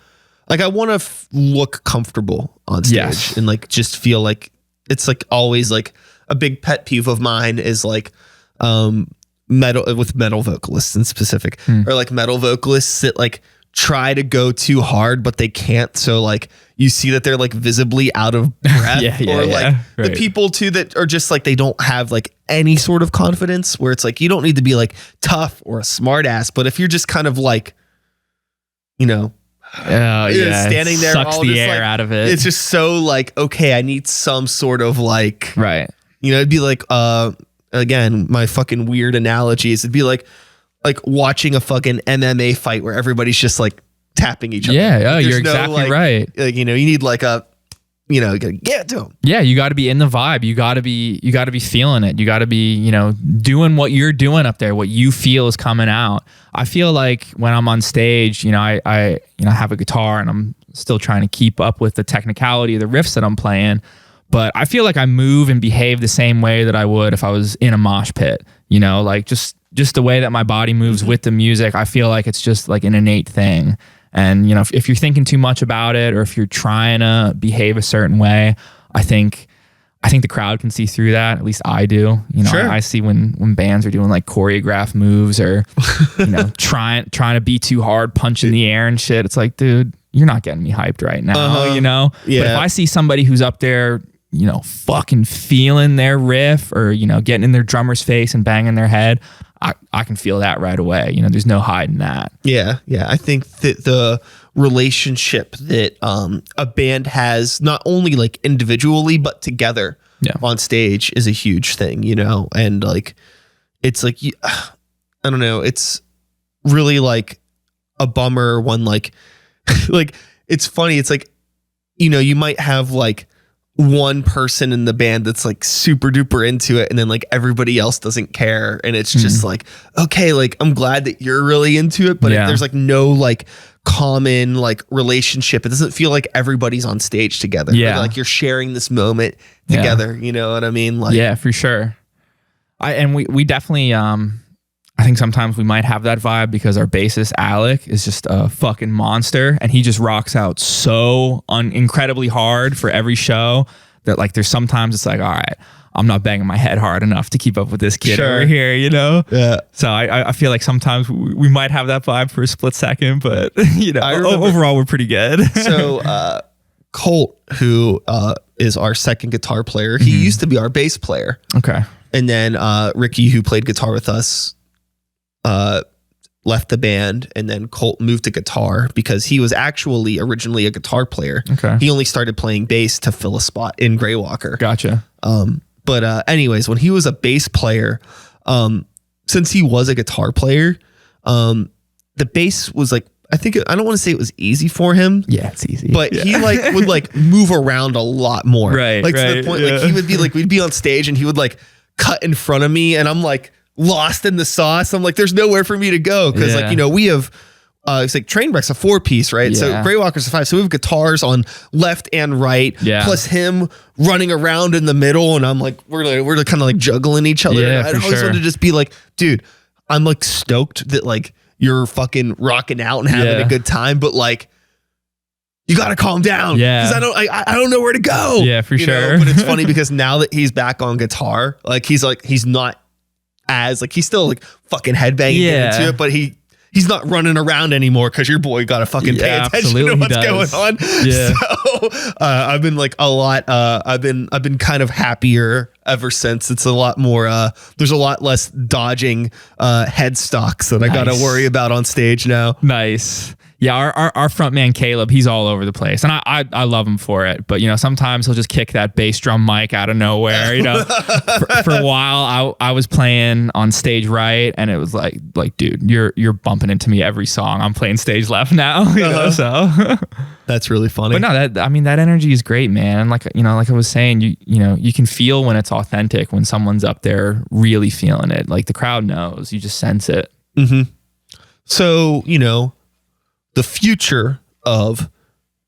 like I want to look comfortable on stage and like just feel like it's like always like a big pet peeve of mine is like metal vocalists in specific or like metal vocalists that like try to go too hard, but they can't. So like you see that they're like visibly out of breath the people too that are just like, they don't have like any sort of confidence, where it's like, you don't need to be like tough or a smart ass, but if you're just kind of like, standing there, sucks the air out of it. It's just so like, okay, I need some sort of like, it'd be like, again, my fucking weird analogy is it'd be like watching a fucking MMA fight where everybody's just like tapping each other. Yeah, you're exactly right. Like, you need like a you know, you gotta give it to them. Yeah, you got to be in the vibe. You got to be feeling it. You got to be, you know, doing what you're doing up there, what you feel is coming out. I feel like when I'm on stage, you know, I have a guitar and I'm still trying to keep up with the technicality of the riffs that I'm playing, but I feel like I move and behave the same way that I would if I was in a mosh pit, you know, like just the way that my body moves with the music. I feel like it's just like an innate thing. And, you know, if you're thinking too much about it, or if you're trying to behave a certain way, I think the crowd can see through that. At least I do. You know, Sure. I see when bands are doing like choreographed moves, or, you know, trying to be too hard, punching the air and shit. It's like, dude, you're not getting me hyped right now, you know? Yeah. But if I see somebody who's up there, you know, fucking feeling their riff, or, you know, getting in their drummer's face and banging their head, I can feel that right away. You know, there's no hiding that. Yeah. Yeah. I think that the relationship that a band has, not only like individually, but together on stage, is a huge thing, you know? And like, it's like, I don't know, it's really like a bummer when like, like, it's funny. It's like, you know, you might have like one person in the band that's like super duper into it, and then like everybody else doesn't care, and it's just like, okay, like I'm glad that you're really into it, but there's like no like common like relationship. It doesn't feel like everybody's on stage together. Yeah, like you're sharing this moment together. You know what I mean? Like, yeah, for sure. We definitely I think sometimes we might have that vibe because our bassist Alec is just a fucking monster, and he just rocks out so incredibly hard for every show that like there's sometimes it's like, all right, I'm not banging my head hard enough to keep up with this kid over here, you know? Yeah. So I feel like sometimes we might have that vibe for a split second, but you know, overall we're pretty good. So Colt, who is our second guitar player, he used to be our bass player. Okay. And then Ricky, who played guitar with us, left the band, and then Colt moved to guitar because he was actually originally a guitar player. Okay. He only started playing bass to fill a spot in Greywalker. Gotcha. But anyways, when he was a bass player, since he was a guitar player, the bass was like, I don't want to say it was easy for him. Yeah, it's easy. But he like would like move around a lot more. Right. Like to the point, like he would be like, we'd be on stage and he would like cut in front of me, and I'm like lost in the sauce. I'm like, there's nowhere for me to go. Cause like, you know, we have, it's like Trainwreck's a 4-piece, right? Yeah. So Greywalker's a 5. So we have guitars on left and right, plus him running around in the middle. And I'm like, we're kind of like juggling each other. Yeah, I always wanted to just be like, dude, I'm like stoked that like you're fucking rocking out and having a good time, but like, you got to calm down. Yeah. Cause I don't know where to go. Yeah, for sure. But it's funny because now that he's back on guitar, like he's not as like, he's still like fucking headbanging into it, but he's not running around anymore because your boy got to fucking pay attention to what's going on. Yeah. So I've been like a lot. I've been kind of happier ever since. It's a lot more. There's a lot less dodging headstocks that I got to worry about on stage now. Nice. Yeah, our front man Caleb, he's all over the place, and I love him for it. But you know, sometimes he'll just kick that bass drum mic out of nowhere. You know, for a while I was playing on stage right, and it was like dude, you're bumping into me every song. I'm playing stage left now. You know, so that's really funny. But no, that energy is great, man. Like like I was saying, you know, you can feel when it's authentic, when someone's up there really feeling it. Like the crowd knows, you just sense it. Mm-hmm. So you know, the future of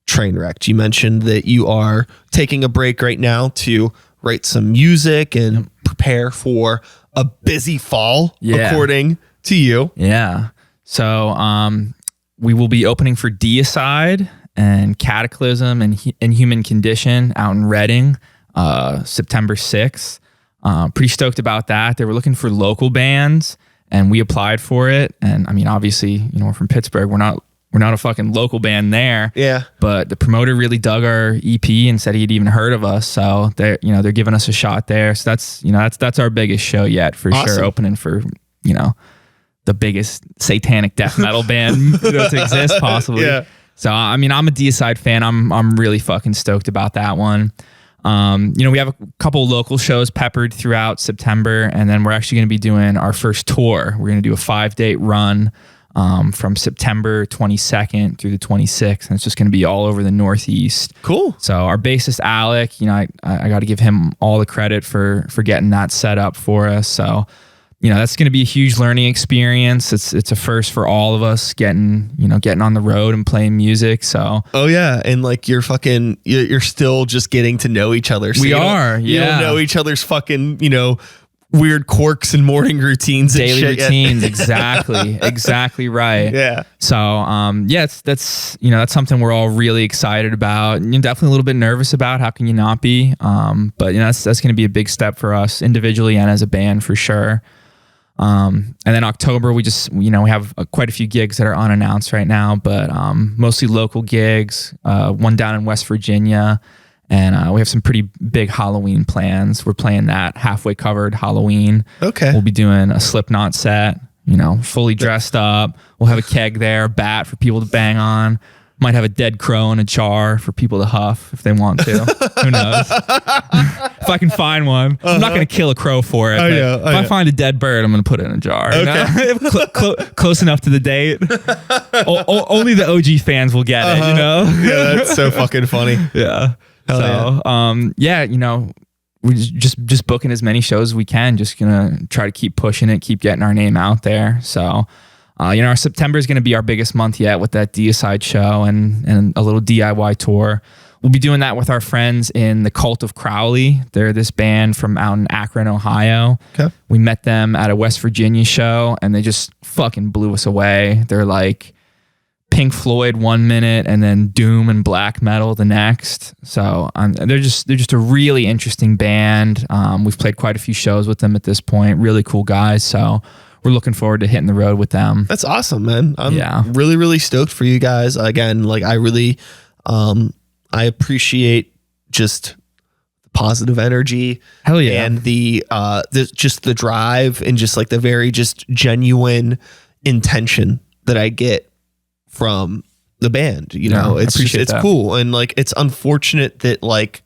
Trainwrecked. You mentioned that you are taking a break right now to write some music and prepare for a busy fall, according to you. Yeah. So we will be opening for Deicide and Cataclysm and Human Condition out in Reading, September 6th. Pretty stoked about that. They were looking for local bands, and we applied for it. And I mean, obviously, you know, we're from Pittsburgh. We're not a fucking local band there. Yeah. But the promoter really dug our EP and said he'd even heard of us. So they're giving us a shot there. So that's our biggest show yet for sure. Opening for, you know, the biggest satanic death metal band to exist possibly. Yeah. So, I mean, I'm a Deicide fan. I'm really fucking stoked about that one. You know, we have a couple local shows peppered throughout September, and then we're actually going to be doing our first tour. We're going to do a 5-date run. from September 22nd through the 26th. And it's just going to be all over the Northeast. Cool. So our bassist, Alec, you know, I got to give him all the credit for getting that set up for us. So, you know, that's going to be a huge learning experience. It's a first for all of us getting on the road and playing music. So, oh yeah. And like you're still just getting to know each other. So you don't know each other's fucking, you know, weird quirks and morning routines and daily shit routines. Exactly right. Yeah. So that's something we're all really excited about, and definitely a little bit nervous about. How can you not be? But you know, that's going to be a big step for us individually and as a band for sure. And then October, we have quite a few gigs that are unannounced right now, but mostly local gigs, one down in West Virginia. And we have some pretty big Halloween plans. We're playing that halfway covered Halloween. Okay. We'll be doing a Slipknot set, you know, fully dressed up. We'll have a keg there, a bat for people to bang on. Might have a dead crow in a jar for people to huff if they want to. Who knows? If I can find one. I'm not going to kill a crow for it. If I find a dead bird, I'm going to put it in a jar. Okay. You know? Close enough to the date. Only the OG fans will get it, you know? Yeah, that's so fucking funny. Yeah. You know, we're just booking as many shows as we can. Just gonna try to keep pushing it, keep getting our name out there. So, you know, our September is gonna be our biggest month yet with that Deicide show and a little DIY tour. We'll be doing that with our friends in the Cult of Crowley. They're this band from out in Akron, Ohio. Okay. We met them at a West Virginia show, and they just fucking blew us away. They're like Pink Floyd 1 minute and then doom and black metal the next. So they're just a really interesting band. We've played quite a few shows with them at this point. Really cool guys. So we're looking forward to hitting the road with them. That's awesome, man. I'm really, really stoked for you guys. Again, like I really, I appreciate just the positive energy. Hell yeah. And the drive and just like the very just genuine intention that I get from the band, you know. It's cool, and like it's unfortunate that like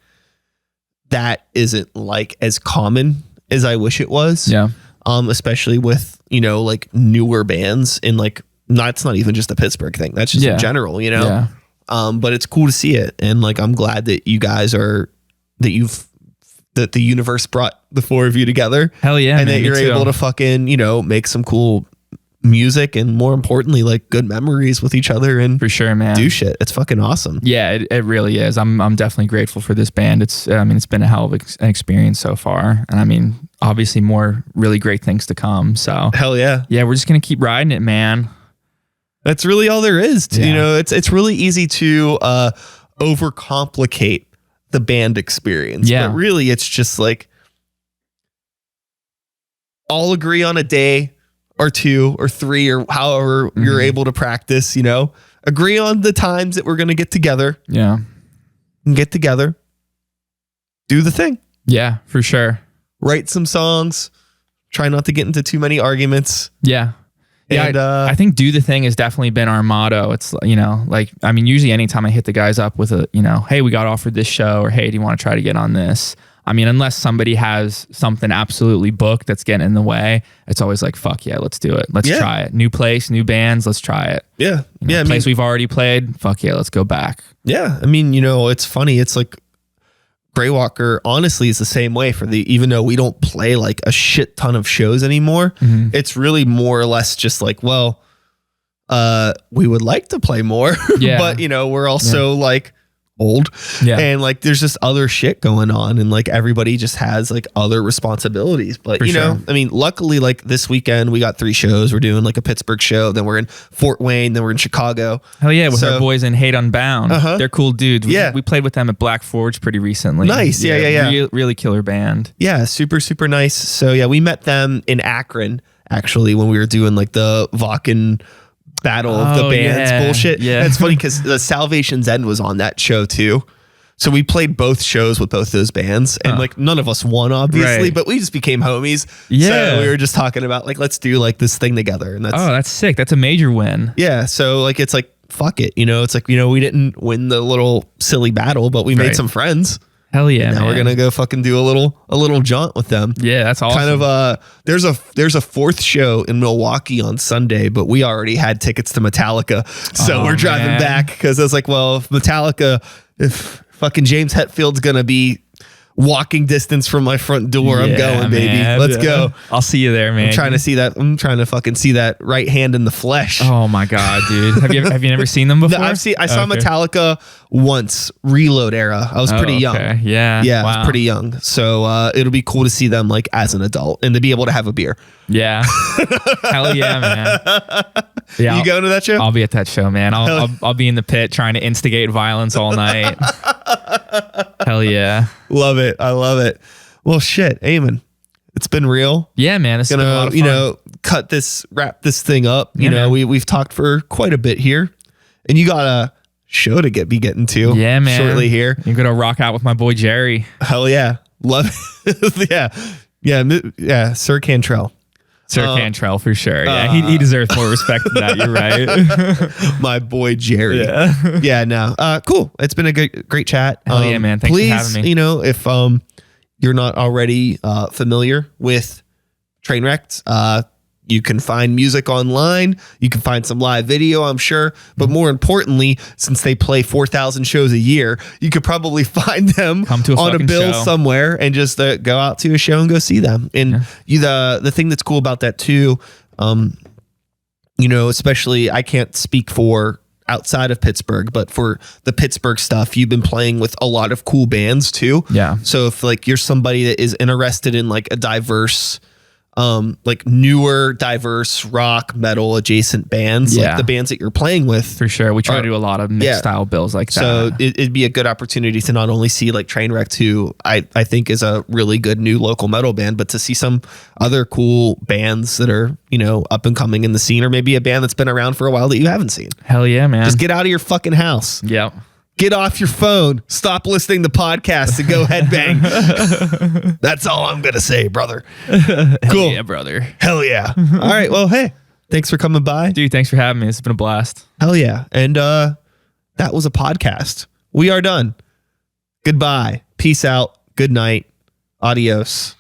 that isn't like as common as I wish it was. Yeah. Especially with, you know, like newer bands, and like it's not even just a Pittsburgh thing. That's just in general, you know. Yeah. But it's cool to see it, and like I'm glad that you guys that the universe brought the four of you together. Hell yeah, and that you're able to fucking, you know, make some cool music and more importantly like good memories with each other and for sure, man, do shit. It's fucking awesome. Yeah, it really is. I'm definitely grateful for this band. It's been a hell of an experience so far, and I mean obviously more really great things to come. So hell yeah, we're just gonna keep riding it, man. That's really all there is. You know, it's really easy to overcomplicate the band experience. Yeah, but really it's just like all agree on a day or 2 or 3 or however you're able to practice, you know, agree on the times that we're going to get together. Yeah. And get together, do the thing. Yeah, for sure. Write some songs, try not to get into too many arguments. Yeah. Yeah. And, I think do the thing has definitely been our motto. It's, you know, like, I mean, usually anytime I hit the guys up with a, you know, hey, we got offered this show, or hey, do you want to try to get on this? I mean, unless somebody has something absolutely booked that's getting in the way, it's always like, fuck yeah, let's do it. Let's try it. New place, new bands, let's try it. Yeah. You know, place we've already played, fuck yeah, let's go back. Yeah. I mean, you know, it's funny. It's like Greywalker honestly is the same way even though we don't play like a shit ton of shows anymore. It's really more or less just like, well, we would like to play more, but you know, we're also like old, and like there's just other shit going on, and like everybody just has like other responsibilities. But you know, I mean, luckily like this weekend we got 3 shows. We're doing like a Pittsburgh show, then we're in Fort Wayne, then we're in Chicago. Hell yeah, with our boys in Hate Unbound. They're cool dudes. We played with them at Black Forge pretty recently. Nice. Yeah. Really killer band. Yeah, super nice. So yeah, we met them in Akron actually when we were doing like the Vakken battle of the bands bullshit. Yeah, it's funny because the Salvation's End was on that show too. So we played both shows with both those bands, and like none of us won obviously, but we just became homies. So we were just talking about like, let's do like this thing together, and that's sick. That's a major win. Yeah. So like, it's like, fuck it. You know, it's like, you know, we didn't win the little silly battle, but we made some friends. Hell yeah, Now man. we're gonna go fucking do a little jaunt with them. Yeah, that's awesome. Kind of there's a fourth show in Milwaukee on Sunday, but we already had tickets to Metallica, so we're driving back because I was like, well, if fucking James Hetfield's gonna be walking distance from my front door, I'm going, baby. Man. Let's go. I'll see you there, man. I'm trying to fucking see that right hand in the flesh. Oh my god, dude. Have you never seen them before? No, I saw Metallica once, Reload era. I was pretty young. Yeah. Yeah, Wow. I was pretty young. So it'll be cool to see them like as an adult and to be able to have a beer. Yeah. Hell yeah, man. Yeah. You going to that show? I'll be at that show, man. I'll be in the pit trying to instigate violence all night. Hell yeah. Love it. I love it. Well, shit, Eamonn. It's been real. Yeah, man. It's been a lot of fun. Wrap this thing up. We've talked for quite a bit here, and you got a show to be getting to. Yeah, man. Shortly here. You're gonna rock out with my boy Jerry. Hell yeah. Love it. Yeah. Sir Cantrell. Sir Cantrell for sure. Yeah, he deserves more respect than that. You're right. My boy Jerry. Yeah. Yeah. No. Cool. It's been a great chat. Hell yeah, man. Thanks for having me. If you're not already familiar with Trainwrecked, you can find music online. You can find some live video, I'm sure. But more importantly, since they play 4,000 shows a year, you could probably find them on a bill somewhere and just go out to a show and go see them. And the thing that's cool about that too, especially I can't speak for outside of Pittsburgh, but for the Pittsburgh stuff, you've been playing with a lot of cool bands too. Yeah. So if like you're somebody that is interested in like a diverse, like newer, diverse rock, metal adjacent bands, like the bands that you're playing with. For sure. We try to do a lot of mixed style bills like that. So it'd be a good opportunity to not only see like Trainwrecked, who I think is a really good new local metal band, but to see some other cool bands that are, up and coming in the scene, or maybe a band that's been around for a while that you haven't seen. Hell yeah, man. Just get out of your fucking house. Yep. Get off your phone. Stop listening to podcasts and go headbang. That's all I'm going to say, brother. Cool. Yeah, brother. Hell yeah. All right. Well, hey, thanks for coming by. Dude, thanks for having me. It's been a blast. Hell yeah. And that was a podcast. We are done. Goodbye. Peace out. Good night. Adios.